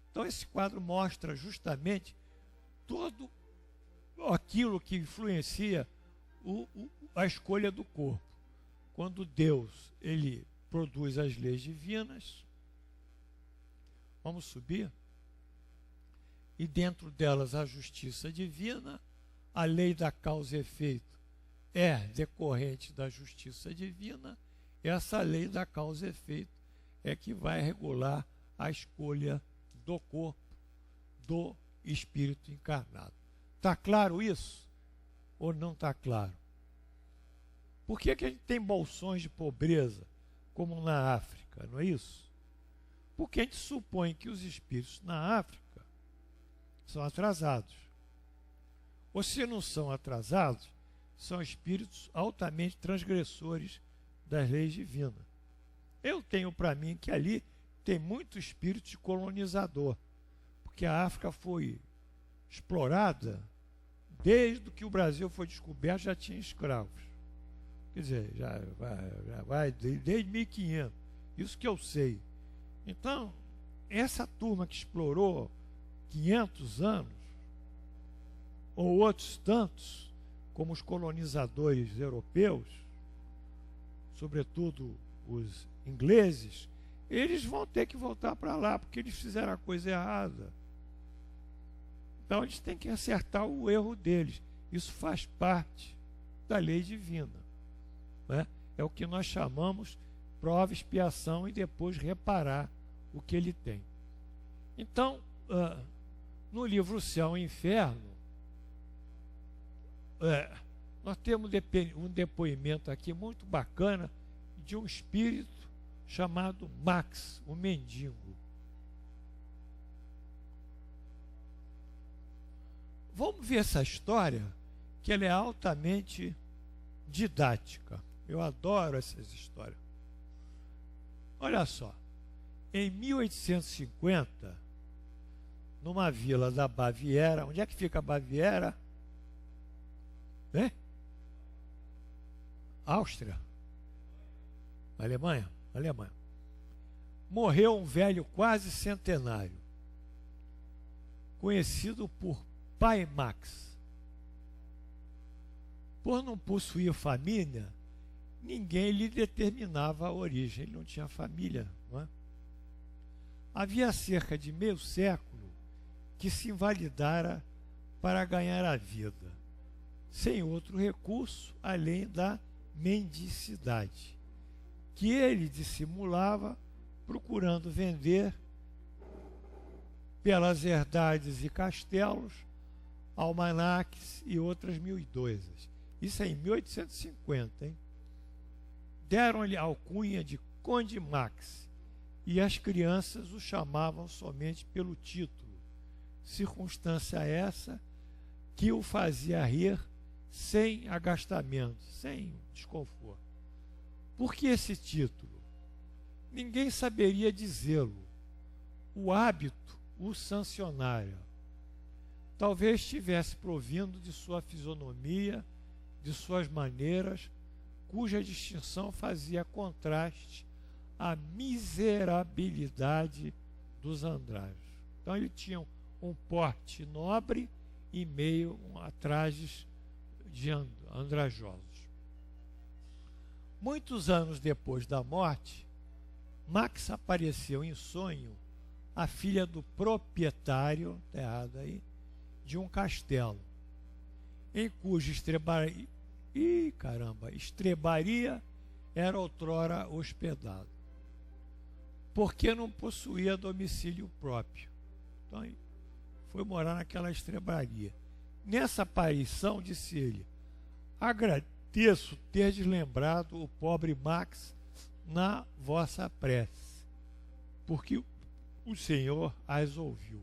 Então, esse quadro mostra justamente todo aquilo que influencia a escolha do corpo. Quando Deus ele produz as leis divinas, vamos subir, e dentro delas a justiça divina, a lei da causa e efeito é decorrente da justiça divina, essa lei da causa e efeito é que vai regular a escolha do corpo, do espírito encarnado. Está claro isso? Ou não está claro? Por que a gente tem bolsões de pobreza, como na África, não é isso? Porque a gente supõe que os espíritos na África são atrasados. Ou se não são atrasados, são espíritos altamente transgressores das leis divinas. Eu tenho para mim que ali tem muito espírito de colonizador, porque a África foi explorada desde que o Brasil foi descoberto, já tinha escravos. Quer dizer, já vai desde 1500. Isso que eu sei. Então, essa turma que explorou 500 anos, ou outros tantos, como os colonizadores europeus, sobretudo os ingleses, eles vão ter que voltar para lá, porque eles fizeram a coisa errada. Então, eles têm que acertar o erro deles. Isso faz parte da lei divina. Né? É o que nós chamamos prova, expiação e depois reparar o que ele tem. Então, no livro Céu e Inferno, nós temos um depoimento aqui muito bacana de um espírito chamado Max, o mendigo. Vamos ver essa história, que ela é altamente didática. Eu adoro essas histórias. Olha só, em 1850, numa vila da Baviera, onde é que fica a Baviera? Áustria? Alemanha? Alemanha. Morreu um velho quase centenário, conhecido por Pai Max. Por não possuir família, ninguém lhe determinava a origem. Ele não tinha família, não é? Havia cerca de meio século que se invalidara para ganhar a vida, sem outro recurso além da mendicidade, que ele dissimulava procurando vender pelas herdades e castelos, almanaques e outras mil-e-coisas. Isso é em 1850, hein? Deram-lhe a alcunha de Conde Max, e as crianças o chamavam somente pelo título, circunstância essa que o fazia rir sem agastamento, sem desconforto. Por que esse título? Ninguém saberia dizê-lo. O hábito o sancionara. Talvez estivesse provindo de sua fisionomia, de suas maneiras, cuja distinção fazia contraste à miserabilidade dos andrajos. Então ele tinha um porte nobre e meio a trajes de andrajosos. Muitos anos depois da morte, Max apareceu em sonho a filha do proprietário, tá errado aí, de um castelo, em cuja estrebaria era outrora hospedado, porque não possuía domicílio próprio. Então foi morar naquela estrebaria. Nessa aparição, disse ele: agradeço terdes lembrado o pobre Max na vossa prece, porque o Senhor as ouviu.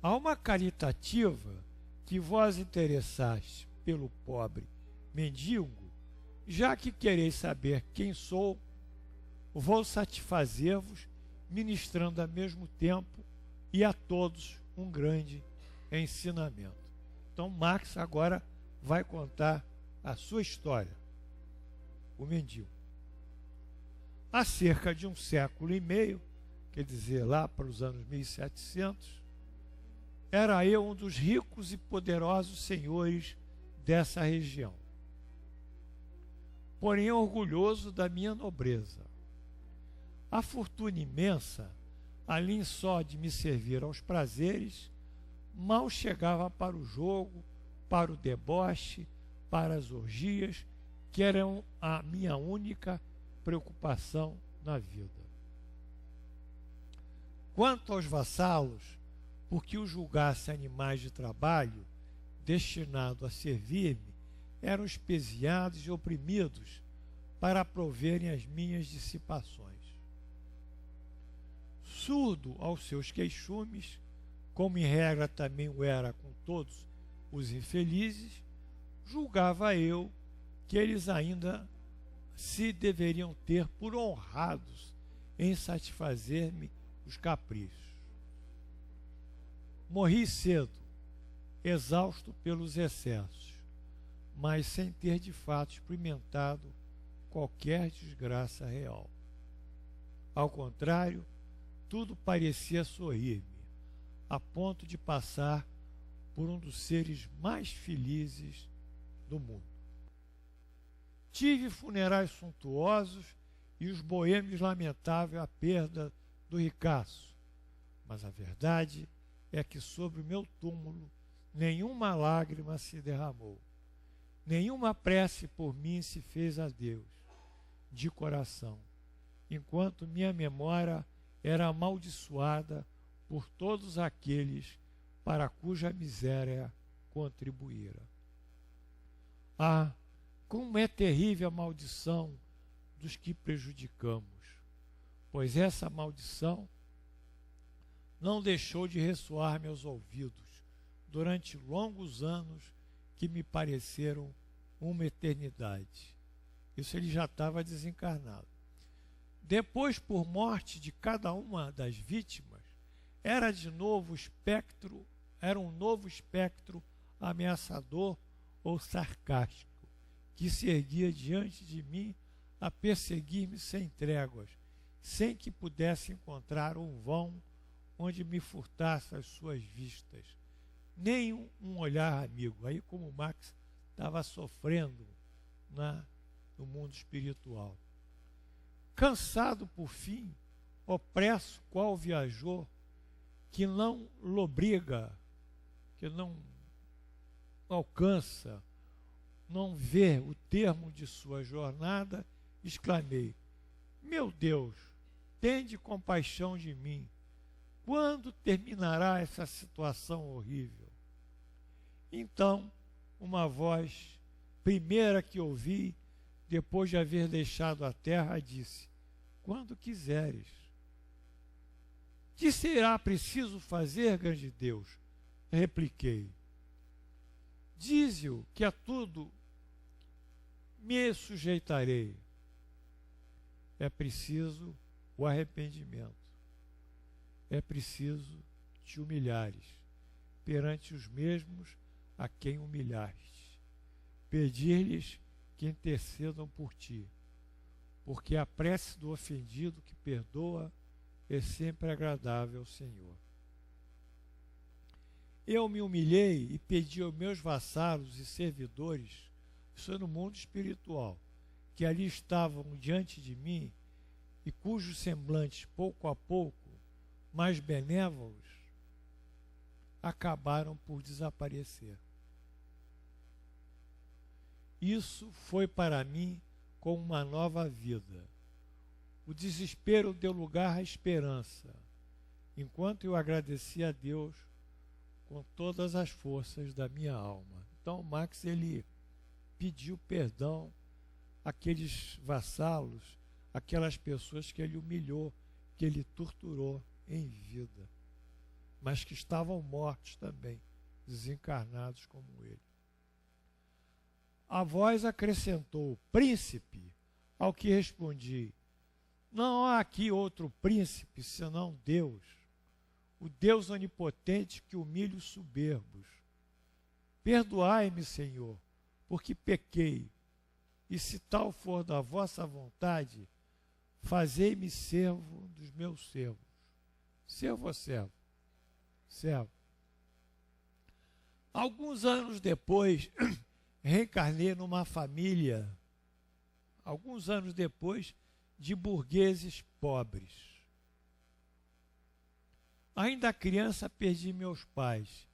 Alma caritativa, que vós interessaste pelo pobre mendigo, já que quereis saber quem sou, vou satisfazer-vos, ministrando ao mesmo tempo e a todos um grande ensinamento. Então Max agora vai contar a sua história, o mendigo. Há cerca de um século e meio, quer dizer, lá para os anos 1700, era eu um dos ricos e poderosos senhores dessa região, porém orgulhoso da minha nobreza. A fortuna imensa, além só de me servir aos prazeres, mal chegava para o jogo, para o deboche, para as orgias, que eram a minha única preocupação na vida. Quanto aos vassalos, porque os julgasse animais de trabalho, destinados a servir-me, eram espeziados e oprimidos para proverem as minhas dissipações. Surdo aos seus queixumes, como em regra também o era com todos os infelizes, julgava eu que eles ainda se deveriam ter por honrados em satisfazer-me os caprichos. Morri cedo, exausto pelos excessos, mas sem ter de fato experimentado qualquer desgraça real. Ao contrário, tudo parecia sorrir-me, a ponto de passar por um dos seres mais felizes do mundo. Tive funerais suntuosos e os boêmios lamentavam a perda do ricaço, mas a verdade é que sobre o meu túmulo nenhuma lágrima se derramou, nenhuma prece por mim se fez a Deus, de coração, enquanto minha memória era amaldiçoada por todos aqueles para cuja miséria contribuíra. Ah, como é terrível a maldição dos que prejudicamos, pois essa maldição não deixou de ressoar meus ouvidos durante longos anos que me pareceram uma eternidade. Isso ele já estava desencarnado. Depois, por morte de cada uma das vítimas, era um novo espectro ameaçador ou sarcástico, que se erguia diante de mim a perseguir-me sem tréguas, sem que pudesse encontrar um vão onde me furtasse as suas vistas, nem um olhar amigo. Aí como Max estava sofrendo no mundo espiritual. Cansado por fim, opresso qual viajor, que não lobriga, que não alcança, não vê o termo de sua jornada, exclamei: meu Deus, tende compaixão de mim. Quando terminará essa situação horrível? Então, uma voz, primeira que ouvi, depois de haver deixado a terra, disse: quando quiseres. Que será preciso fazer, grande Deus? Repliquei: dize-o que a tudo me sujeitarei. É preciso o arrependimento. É preciso te humilhares perante os mesmos a quem humilhaste. Pedir-lhes que intercedam por ti, porque a prece do ofendido que perdoa é sempre agradável ao Senhor. Eu me humilhei e pedi aos meus vassalos e servidores, isso é no mundo espiritual, que ali estavam diante de mim e cujos semblantes, pouco a pouco, mais benévolos, acabaram por desaparecer. Isso foi para mim como uma nova vida. O desespero deu lugar à esperança, enquanto eu agradecia a Deus com todas as forças da minha alma. Então Max, ele pediu perdão àqueles vassalos, aquelas pessoas que ele humilhou, que ele torturou em vida, mas que estavam mortos também, desencarnados como ele. A voz acrescentou: príncipe, ao que respondi: não há aqui outro príncipe senão Deus, o Deus onipotente que humilha os soberbos. Perdoai-me, Senhor, porque pequei, e se tal for da vossa vontade, fazei-me servo dos meus servos. Servo ou servo? Servo. Alguns anos depois, reencarnei numa família, alguns anos depois, de burgueses pobres. Ainda criança, perdi meus pais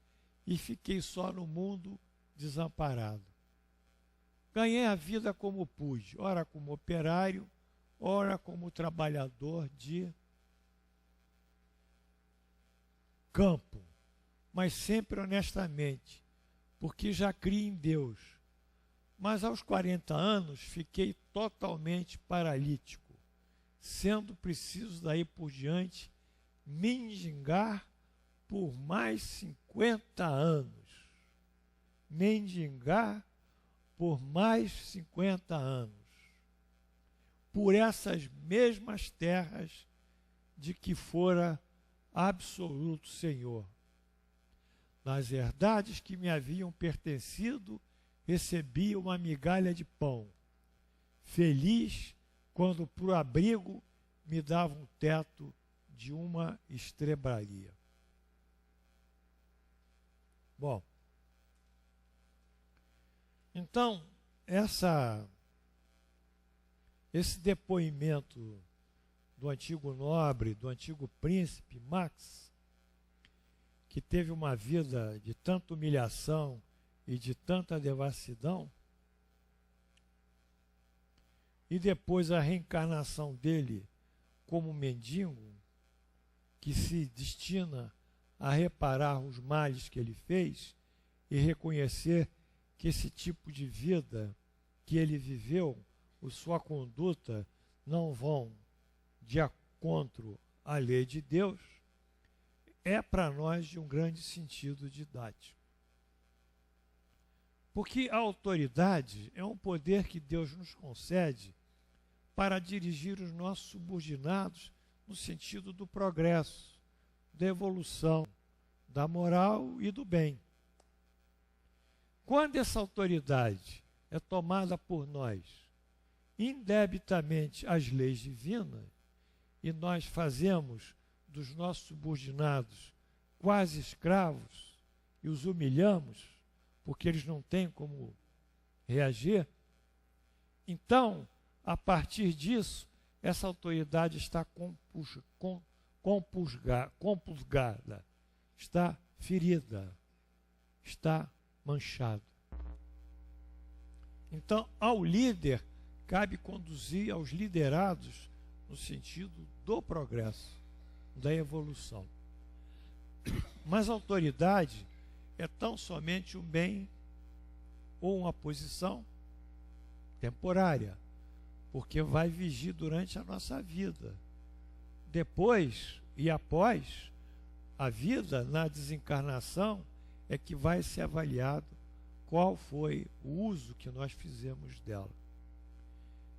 e fiquei só no mundo, desamparado. Ganhei a vida como pude, ora como operário, ora como trabalhador de campo, mas sempre honestamente, porque já criei em Deus. Mas aos 40 anos fiquei totalmente paralítico, sendo preciso daí por diante mendigar por mais 50 anos. Mendigar por mais 50 anos. Por essas mesmas terras de que fora absoluto Senhor. Nas herdades que me haviam pertencido, recebi uma migalha de pão. Feliz quando por abrigo me dava um teto de uma estrebaria. Bom, então, esse depoimento do antigo nobre, do antigo príncipe Max, que teve uma vida de tanta humilhação e de tanta devassidão, e depois a reencarnação dele como mendigo, que se destina a reparar os males que ele fez e reconhecer que esse tipo de vida que ele viveu, ou sua conduta, não vão de encontro à lei de Deus, é para nós de um grande sentido didático. Porque a autoridade é um poder que Deus nos concede para dirigir os nossos subordinados no sentido do progresso, da evolução, da moral e do bem. Quando essa autoridade é tomada por nós indebitamente às leis divinas e nós fazemos dos nossos subordinados quase escravos e os humilhamos porque eles não têm como reagir, então, a partir disso, essa autoridade está compulgada, está ferida, está manchada. Então, ao líder, cabe conduzir aos liderados no sentido do progresso, da evolução. Mas a autoridade é tão somente um bem ou uma posição temporária, porque vai vigir durante a nossa vida. Depois e após a vida, na desencarnação, é que vai ser avaliado qual foi o uso que nós fizemos dela.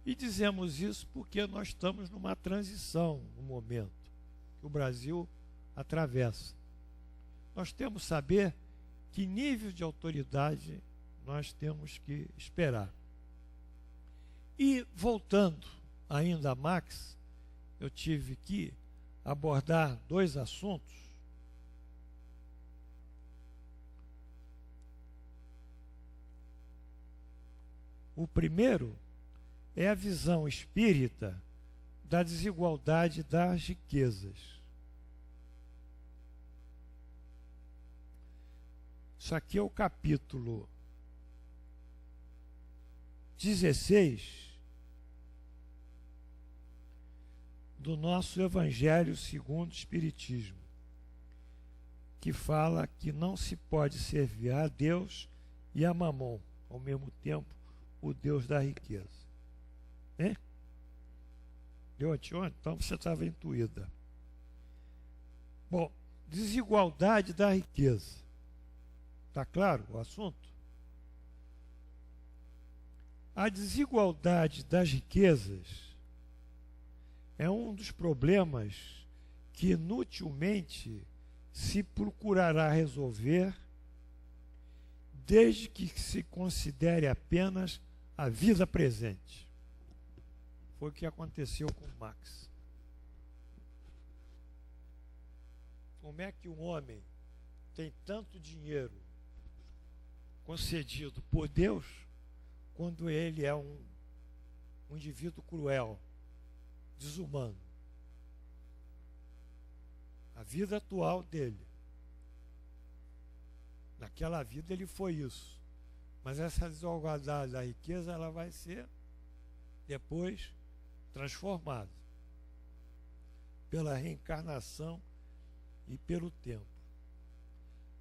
E dizemos isso porque nós estamos numa transição no momento que o Brasil atravessa. Nós temos que saber que nível de autoridade nós temos que esperar. E voltando ainda a Marx, eu tive que abordar dois assuntos. O primeiro é a visão espírita da desigualdade das riquezas. Isso aqui é o capítulo 16 do nosso Evangelho segundo o Espiritismo, que fala que não se pode servir a Deus e a Mamon, ao mesmo tempo, o Deus da riqueza. Hein? Deu anteontem? Então você estava intuída. Bom, desigualdade da riqueza. Está claro o assunto? A desigualdade das riquezas é um dos problemas que inutilmente se procurará resolver desde que se considere apenas a vida presente. Foi o que aconteceu com Marx. Como é que um homem tem tanto dinheiro concedido por Deus quando ele é um indivíduo cruel, desumano? A vida atual dele, naquela vida ele foi isso, mas essa desigualdade da riqueza ela vai ser depois transformada pela reencarnação e pelo tempo.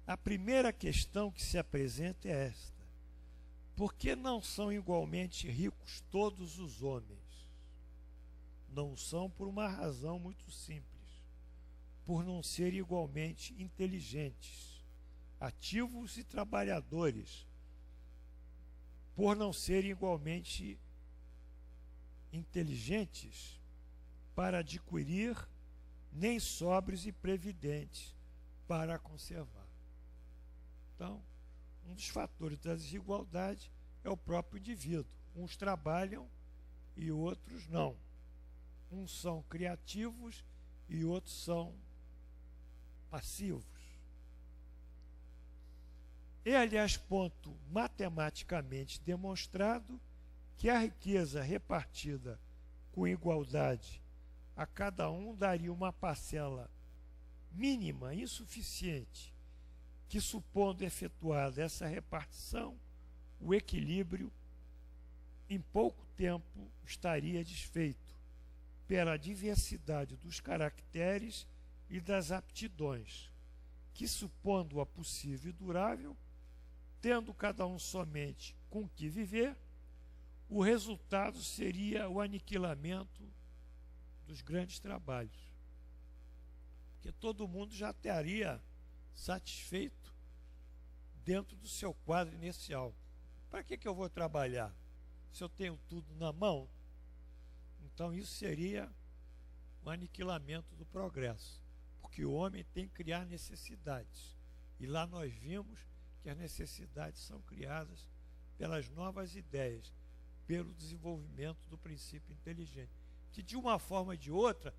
A primeira questão que se apresenta é esta: por que não são igualmente ricos todos os homens? Não são por uma razão muito simples: por não serem igualmente inteligentes, ativos e trabalhadores, por não serem igualmente inteligentes para adquirir, nem sóbrios e previdentes para conservar. Então, um dos fatores da desigualdade é o próprio indivíduo. Uns trabalham e outros não. Uns são criativos e outros são passivos. É, aliás, ponto matematicamente demonstrado que a riqueza repartida com igualdade a cada um daria uma parcela mínima, insuficiente, que, supondo efetuada essa repartição, o equilíbrio em pouco tempo estaria desfeito pela diversidade dos caracteres e das aptidões, que, supondo-a possível e durável, tendo cada um somente com que viver, o resultado seria o aniquilamento dos grandes trabalhos. Porque todo mundo já estaria satisfeito dentro do seu quadro inicial. Para que eu vou trabalhar se eu tenho tudo na mão? Então isso seria o aniquilamento do progresso, porque o homem tem que criar necessidades, e lá nós vimos que as necessidades são criadas pelas novas ideias, pelo desenvolvimento do princípio inteligente, que de uma forma ou de outra,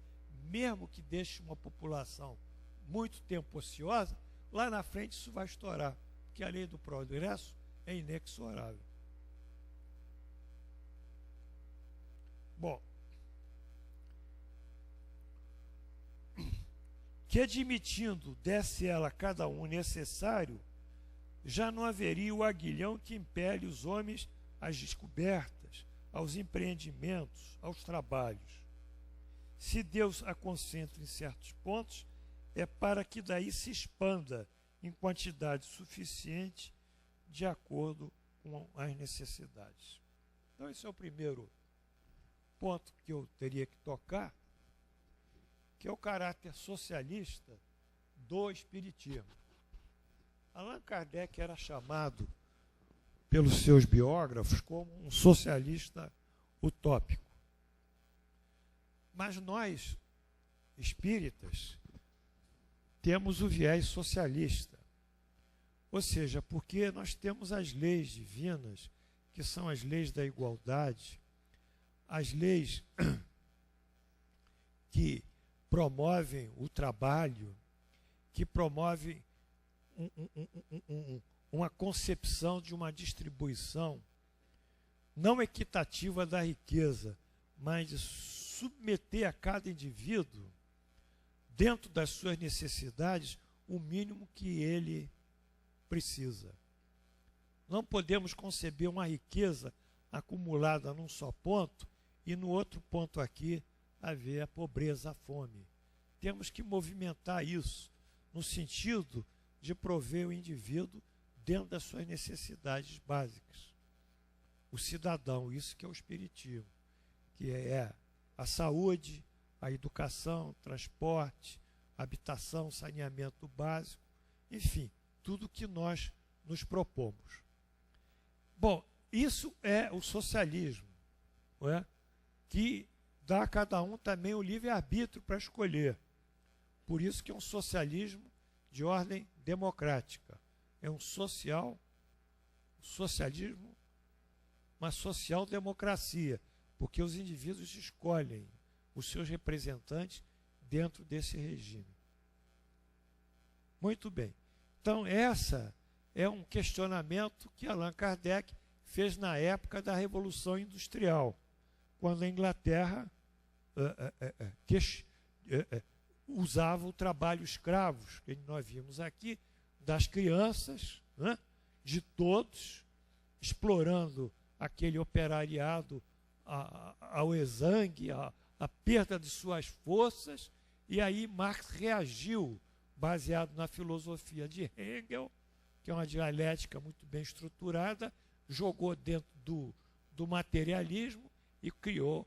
mesmo que deixe uma população muito tempo ociosa, lá na frente isso vai estourar, porque a lei do progresso é inexorável. Bom, que admitindo desse ela cada um necessário, já não haveria o aguilhão que impele os homens às descobertas, aos empreendimentos, aos trabalhos. Se Deus a concentra em certos pontos, é para que daí se expanda em quantidade suficiente de acordo com as necessidades. Então, esse é o primeiro ponto que eu teria que tocar, que é o caráter socialista do Espiritismo. Allan Kardec era chamado pelos seus biógrafos como um socialista utópico. Mas nós, espíritas, temos o viés socialista. Ou seja, porque nós temos as leis divinas, que são as leis da igualdade, as leis que promovem o trabalho, que promovem uma concepção de uma distribuição não equitativa da riqueza, mas de submeter a cada indivíduo, dentro das suas necessidades, o mínimo que ele precisa. Não podemos conceber uma riqueza acumulada num só ponto e no outro ponto aqui haver a pobreza, a fome. Temos que movimentar isso no sentido de prover o indivíduo dentro das suas necessidades básicas. O cidadão, isso que é o espiritismo, que é a saúde, a educação, transporte, habitação, saneamento básico, enfim, tudo que nós nos propomos. Bom, isso é o socialismo, não é? Que dá a cada um também o livre-arbítrio para escolher. Por isso que é um socialismo de ordem democrática. É um socialismo, uma social-democracia, porque os indivíduos escolhem os seus representantes dentro desse regime. Muito bem. Então, essa é um questionamento que Allan Kardec fez na época da Revolução Industrial, quando a Inglaterra usava o trabalho escravo, que nós vimos aqui, das crianças, né, de todos, explorando aquele operariado ao exangue, a perda de suas forças, e aí Marx reagiu, baseado na filosofia de Hegel, que é uma dialética muito bem estruturada, jogou dentro do materialismo e criou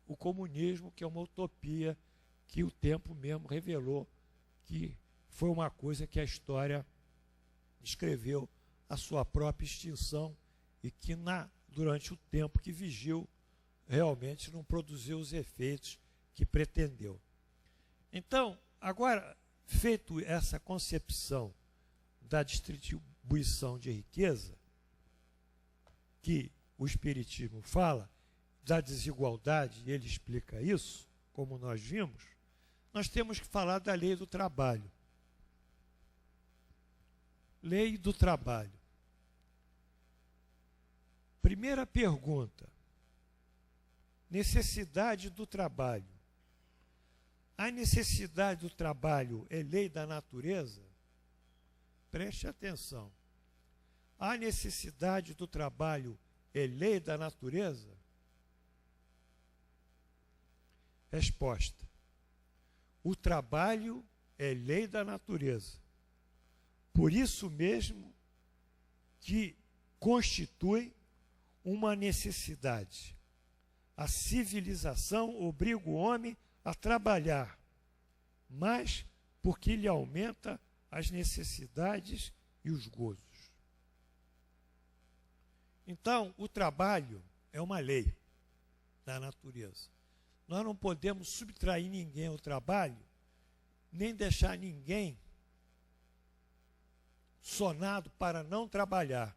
o comunismo, que é uma utopia que o tempo mesmo revelou que foi uma coisa que a história escreveu a sua própria extinção e que durante o tempo que vigiu realmente não produziu os efeitos que pretendeu. Então, agora, feito essa concepção da distribuição de riqueza, que o Espiritismo fala, da desigualdade, e ele explica isso, como nós vimos, nós temos que falar da lei do trabalho. Lei do trabalho. Primeira pergunta. Necessidade do trabalho. A necessidade do trabalho é lei da natureza? Preste atenção. A necessidade do trabalho é lei da natureza? Resposta. O trabalho é lei da natureza. Por isso mesmo que constitui uma necessidade. A civilização obriga o homem a trabalhar, mas porque lhe aumenta as necessidades e os gozos. Então, o trabalho é uma lei da natureza. Nós não podemos subtrair ninguém ao trabalho, nem deixar ninguém sonado para não trabalhar,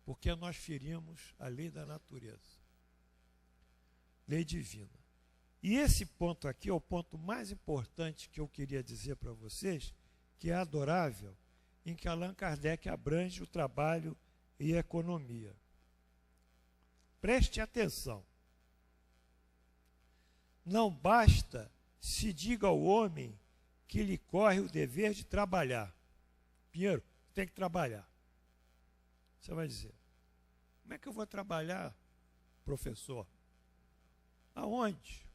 porque nós ferimos a lei da natureza, lei divina. E esse ponto aqui é o ponto mais importante que eu queria dizer para vocês, que é adorável, em que Allan Kardec abrange o trabalho e a economia. Preste atenção. Não basta se diga ao homem que lhe corre o dever de trabalhar. Pinheiro, tem que trabalhar. Você vai dizer, como é que eu vou trabalhar, professor? Aonde?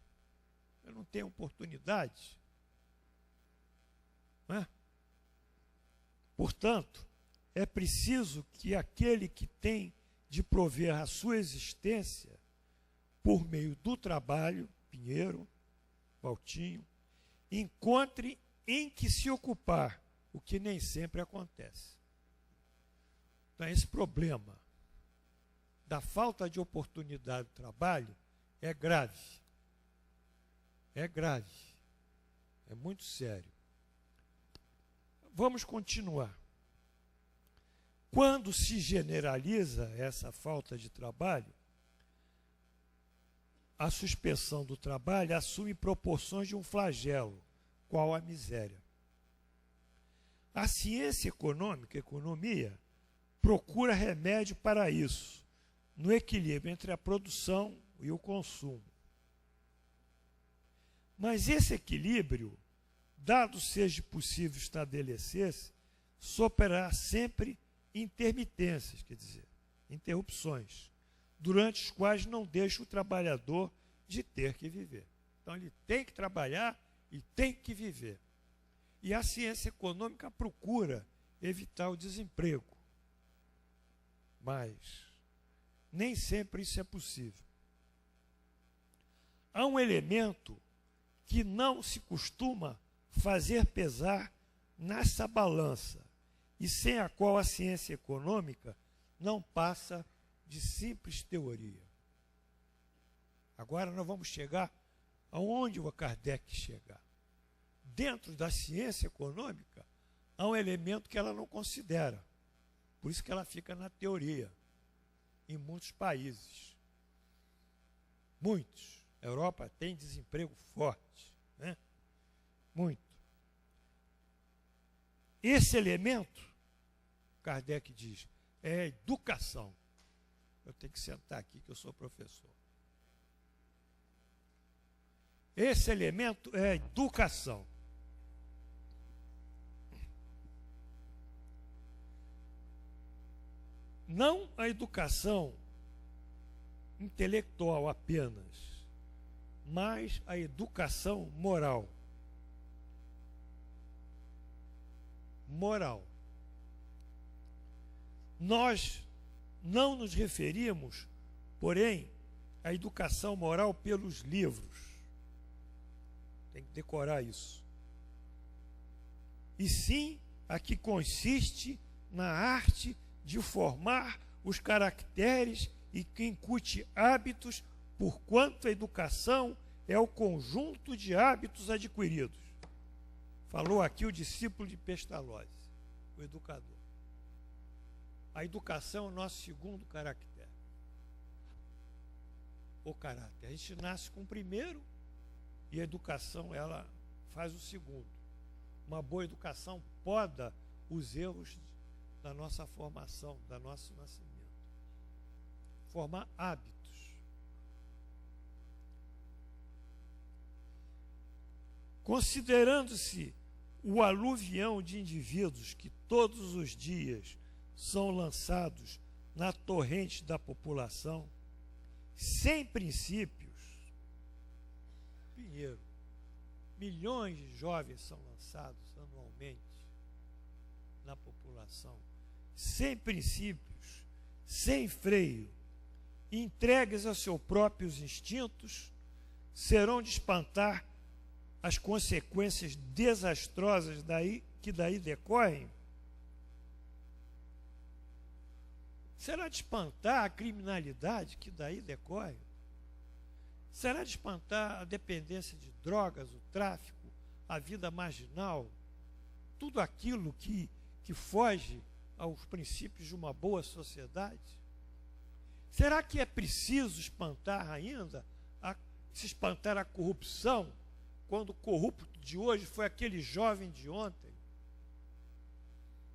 Eu não tenho oportunidade. Não é? Portanto, é preciso que aquele que tem de prover a sua existência por meio do trabalho, Pinheiro, Valtinho, encontre em que se ocupar, o que nem sempre acontece. Então, esse problema da falta de oportunidade de trabalho é grave. É grave. É muito sério. Vamos continuar. Quando se generaliza essa falta de trabalho, a suspensão do trabalho assume proporções de um flagelo, qual a miséria. A ciência econômica, a economia, procura remédio para isso, no equilíbrio entre a produção e o consumo. Mas esse equilíbrio, dado seja possível estabelecer-se, sofrerá sempre intermitências, quer dizer, interrupções, durante os quais não deixa o trabalhador de ter que viver. Então, ele tem que trabalhar e tem que viver. E a ciência econômica procura evitar o desemprego. Mas nem sempre isso é possível. Há um elemento que não se costuma fazer pesar nessa balança, e sem a qual a ciência econômica não passa de simples teoria. Agora nós vamos chegar aonde o Kardec chegar. Dentro da ciência econômica, há um elemento que ela não considera. Por isso que ela fica na teoria, em muitos países. Muitos. A Europa tem desemprego forte, né? Muito. Esse elemento, Kardec diz, é educação. Eu tenho que sentar aqui que eu sou professor. Esse elemento é educação. Não a educação intelectual apenas, mas a educação moral. Moral. Nós não nos referimos, porém, à educação moral pelos livros. Tem que decorar isso. E sim a que consiste na arte de formar os caracteres e que incute hábitos, porquanto a educação é o conjunto de hábitos adquiridos. Falou aqui o discípulo de Pestalozzi, o educador. A educação é o nosso segundo caractere. O caráter. A gente nasce com o primeiro e a educação, ela faz o segundo. Uma boa educação poda os erros da nossa formação, do nosso nascimento. Formar hábitos. Considerando-se o aluvião de indivíduos que todos os dias são lançados na torrente da população, sem princípios, Pinheiro, milhões de jovens são lançados anualmente na população, sem princípios, sem freio, entregues aos seus próprios instintos, serão de espantar as consequências desastrosas que daí decorrem. Será de espantar a criminalidade que daí decorre? Será de espantar a dependência de drogas, o tráfico, a vida marginal, tudo aquilo que foge aos princípios de uma boa sociedade? Será que é preciso espantar ainda, se espantar a corrupção, quando o corrupto de hoje foi aquele jovem de ontem,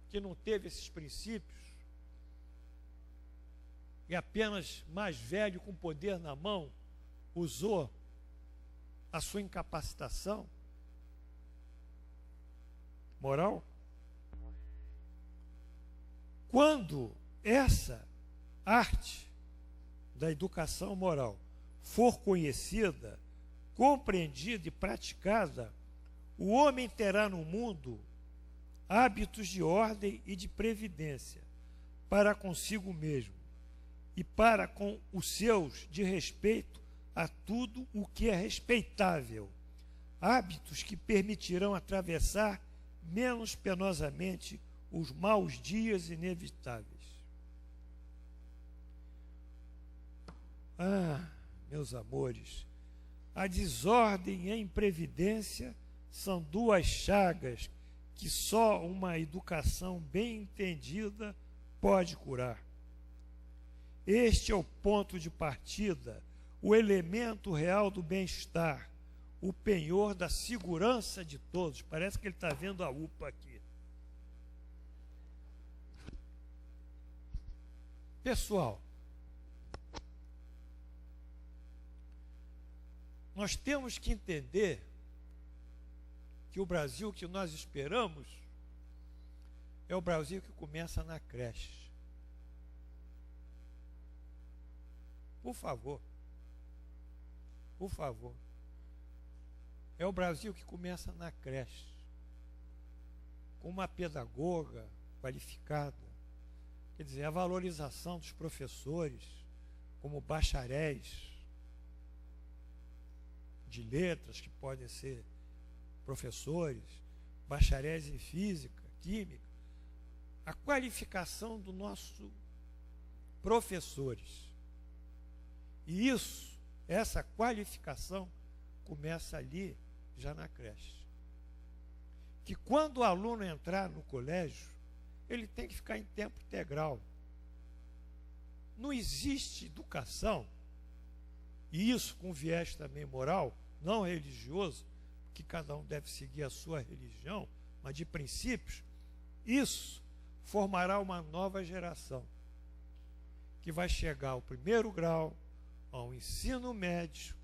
que não teve esses princípios, e apenas mais velho, com poder na mão, usou a sua incapacitação moral? Quando essa arte da educação moral for conhecida, compreendida e praticada, o homem terá no mundo hábitos de ordem e de previdência para consigo mesmo e para com os seus de respeito a tudo o que é respeitável, hábitos que permitirão atravessar menos penosamente os maus dias inevitáveis. Ah, meus amores, a desordem e a imprevidência são duas chagas que só uma educação bem entendida pode curar. Este é o ponto de partida, o elemento real do bem-estar, o penhor da segurança de todos. Parece que ele está vendo a UPA aqui. Pessoal, nós temos que entender que o Brasil que nós esperamos é o Brasil que começa na creche. Por favor. Por favor. É o Brasil que começa na creche, com uma pedagoga qualificada, quer dizer, a valorização dos professores como bacharéis de letras, que podem ser professores, bacharéis em física, química, a qualificação do nosso professores. E isso, essa qualificação começa ali, já na creche. Que quando o aluno entrar no colégio, ele tem que ficar em tempo integral. Não existe educação, e isso com viés também moral, não religioso, que cada um deve seguir a sua religião, mas de princípios, isso formará uma nova geração, que vai chegar ao primeiro grau, ao ensino médio,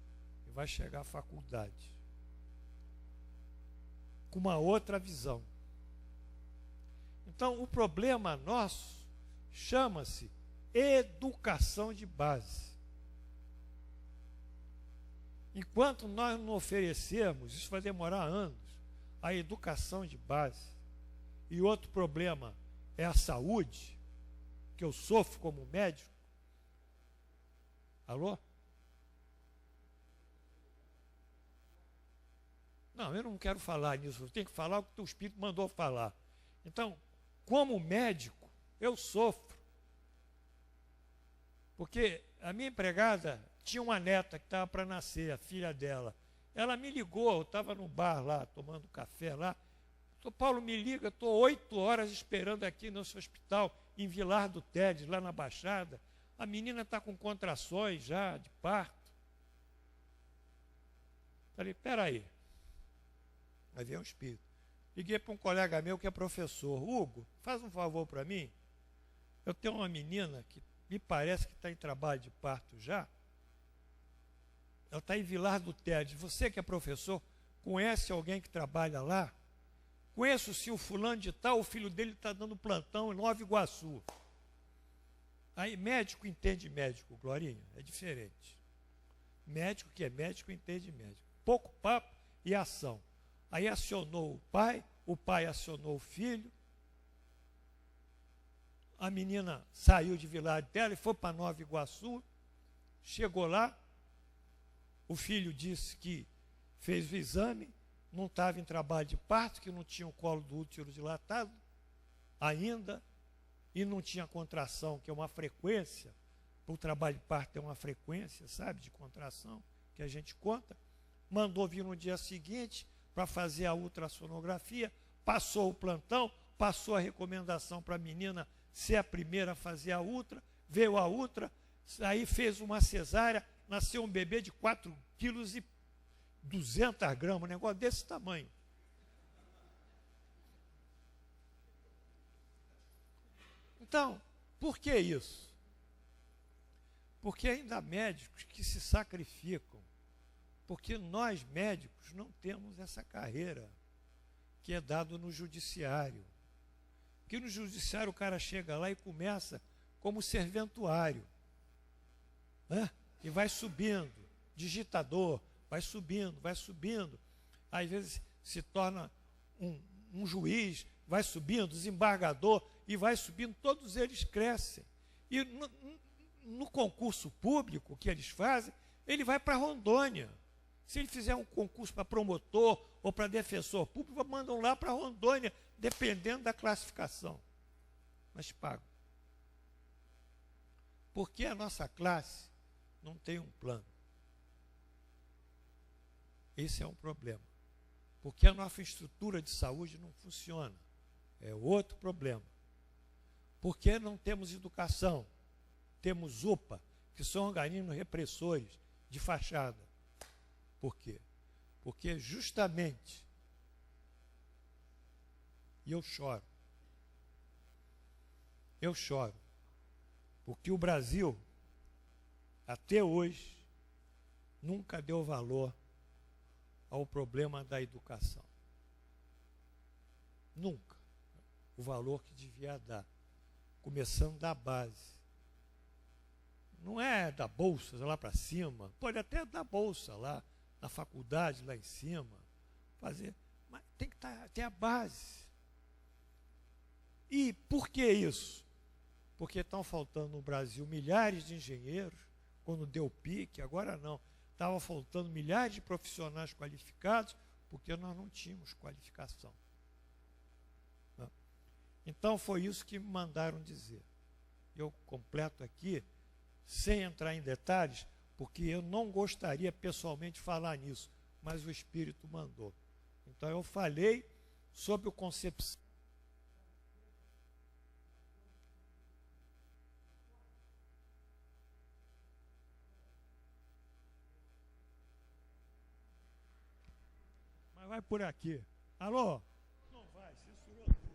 e vai chegar à faculdade, com uma outra visão. Então, o problema nosso chama-se educação de base. Enquanto nós não oferecermos, isso vai demorar anos, a educação de base. E outro problema é a saúde, que eu sofro como médico. Alô? Não, eu não quero falar nisso, eu tenho que falar o que o Espírito mandou falar. Então, como médico, eu sofro. Porque a minha empregada tinha uma neta que estava para nascer, a filha dela. Ela me ligou, eu estava no bar lá, tomando café lá. Paulo, me liga, estou 8 horas esperando aqui no seu hospital, em Vilar do Teles, lá na Baixada. A menina está com contrações já, de parto. Falei, peraí. Aí veio um espírito. Liguei para um colega meu que é professor. Hugo, faz um favor para mim. Eu tenho uma menina que me parece que está em trabalho de parto já. Ela está em Vilar do Teles. Você que é professor, conhece alguém que trabalha lá? Conheço sim o fulano de tal, o filho dele está dando plantão em Nova Iguaçu. Aí médico entende médico, Glorinha, é diferente. Médico que é médico entende médico. Pouco papo e ação. Aí acionou o pai acionou o filho. A menina saiu de Vilar dela e foi para Nova Iguaçu. Chegou lá, o filho disse que fez o exame, não estava em trabalho de parto, que não tinha o colo do útero dilatado ainda, e não tinha contração, que é uma frequência, o trabalho de parto é uma frequência, sabe, de contração, que a gente conta. Mandou vir no dia seguinte para fazer a ultrassonografia, passou o plantão, passou a recomendação para a menina ser a primeira a fazer a ultra, veio a ultra, aí fez uma cesárea, nasceu um bebê de 4,2 kg, um negócio desse tamanho. Então, por que isso? Porque ainda há médicos que se sacrificam, porque nós médicos não temos essa carreira que é dado no judiciário. Porque no judiciário o cara chega lá e começa como serventuário, né? E vai subindo, digitador, vai subindo, às vezes se torna um juiz, vai subindo, desembargador, e vai subindo, todos eles crescem. E no concurso público que eles fazem, ele vai para Rondônia. Se ele fizer um concurso para promotor ou para defensor público, mandam lá para Rondônia, dependendo da classificação. Mas pagam. Porque a nossa classe não tem um plano. Esse é um problema. Porque a nossa estrutura de saúde não funciona. É outro problema. Porque não temos educação. Temos UPA, que são organismos repressores de fachada. Por quê? Porque justamente, e eu choro, porque o Brasil, até hoje, nunca deu valor ao problema da educação. Nunca. O valor que devia dar. Começando da base. Não é da bolsa lá para cima, pode até dar bolsa lá, na faculdade lá em cima, fazer, mas tem que ter a base. E por que isso? Porque estão faltando no Brasil milhares de engenheiros, quando deu o pique, agora não. Estava faltando milhares de profissionais qualificados, porque nós não tínhamos qualificação. Não. Então foi isso que me mandaram dizer. Eu completo aqui, sem entrar em detalhes, porque eu não gostaria pessoalmente de falar nisso, mas o Espírito mandou. Então eu falei sobre o concepção. Mas vai por aqui. Alô? Não vai, censurou tudo.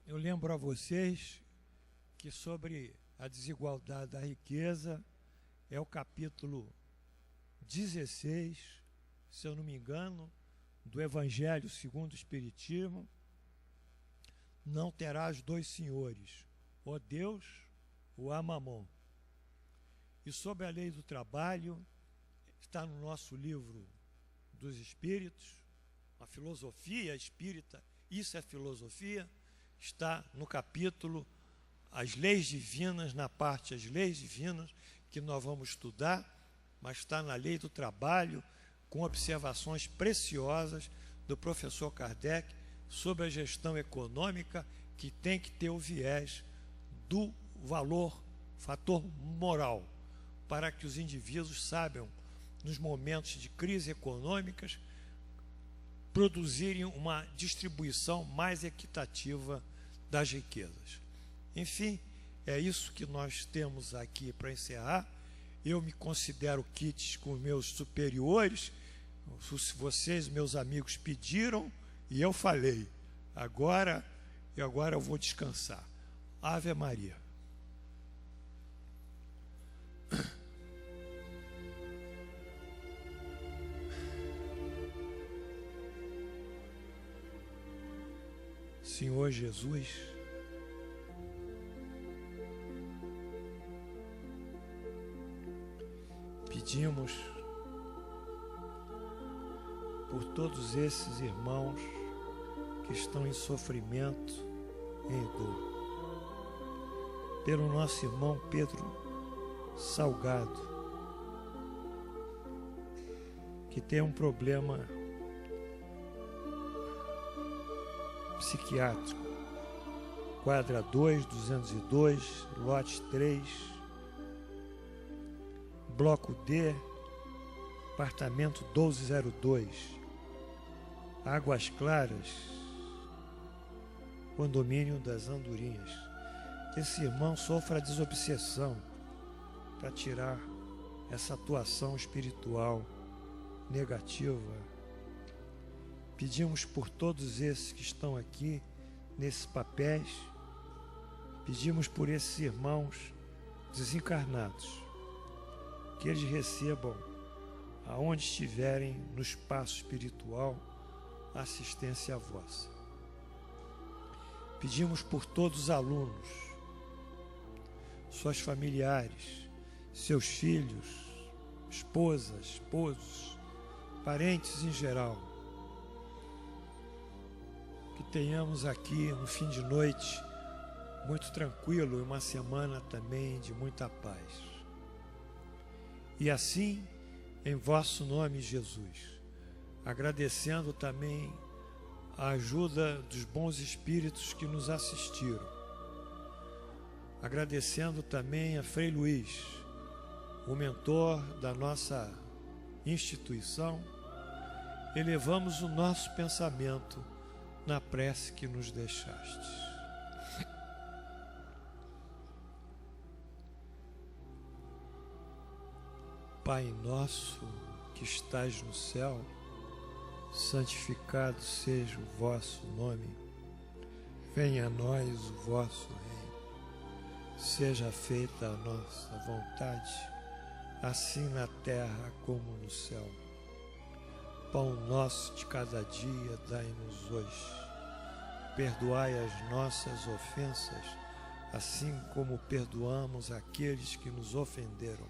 Eu lembro a vocês que sobre a desigualdade da riqueza é o capítulo 16, se eu não me engano, do Evangelho segundo o Espiritismo. Não terás dois senhores, ou Deus ou a Mamon. E sobre a lei do trabalho, está no nosso livro dos Espíritos, a filosofia espírita, isso é filosofia, está no capítulo As Leis Divinas, na parte As Leis Divinas, que nós vamos estudar, mas está na lei do trabalho, com observações preciosas do professor Kardec sobre a gestão econômica, que tem que ter o viés do valor, fator moral, para que os indivíduos saibam, nos momentos de crise econômicas, produzirem uma distribuição mais equitativa das riquezas. Enfim, é isso que nós temos aqui para encerrar. Eu me considero quites com meus superiores. Vocês, meus amigos, pediram e eu falei. Agora eu vou descansar. Ave Maria. Senhor Jesus, pedimos por todos esses irmãos que estão em sofrimento, em dor. Pelo nosso irmão Pedro Salgado, que tem um problema psiquiátrico, quadra 2, 202, lote 3, bloco D, apartamento 1202, Águas Claras, condomínio das Andorinhas. Que esse irmão sofra a desobsessão para tirar essa atuação espiritual negativa. Pedimos por todos esses que estão aqui nesses papéis, pedimos por esses irmãos desencarnados, que eles recebam, aonde estiverem no espaço espiritual, assistência vossa. Pedimos por todos os alunos, suas familiares, seus filhos, esposas, esposos, parentes em geral, que tenhamos aqui um fim de noite muito tranquilo e uma semana também de muita paz. E assim, em vosso nome, Jesus, agradecendo também a ajuda dos bons espíritos que nos assistiram, agradecendo também a Frei Luiz, o mentor da nossa instituição, elevamos o nosso pensamento na prece que nos deixastes. Pai nosso que estais no céu, santificado seja o vosso nome. Venha a nós o vosso reino. Seja feita a nossa vontade, assim na terra como no céu. Pão nosso de cada dia dai-nos hoje. Perdoai as nossas ofensas, assim como perdoamos aqueles que nos ofenderam.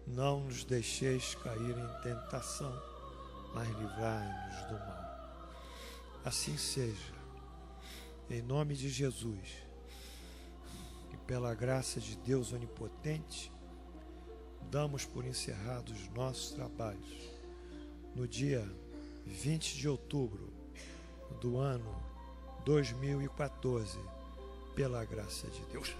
Não nos deixeis cair em tentação, mas livrai-nos do mal. Assim seja, em nome de Jesus, e pela graça de Deus onipotente, damos por encerrados os nossos trabalhos no dia 20 de outubro do ano 2014, pela graça de Deus.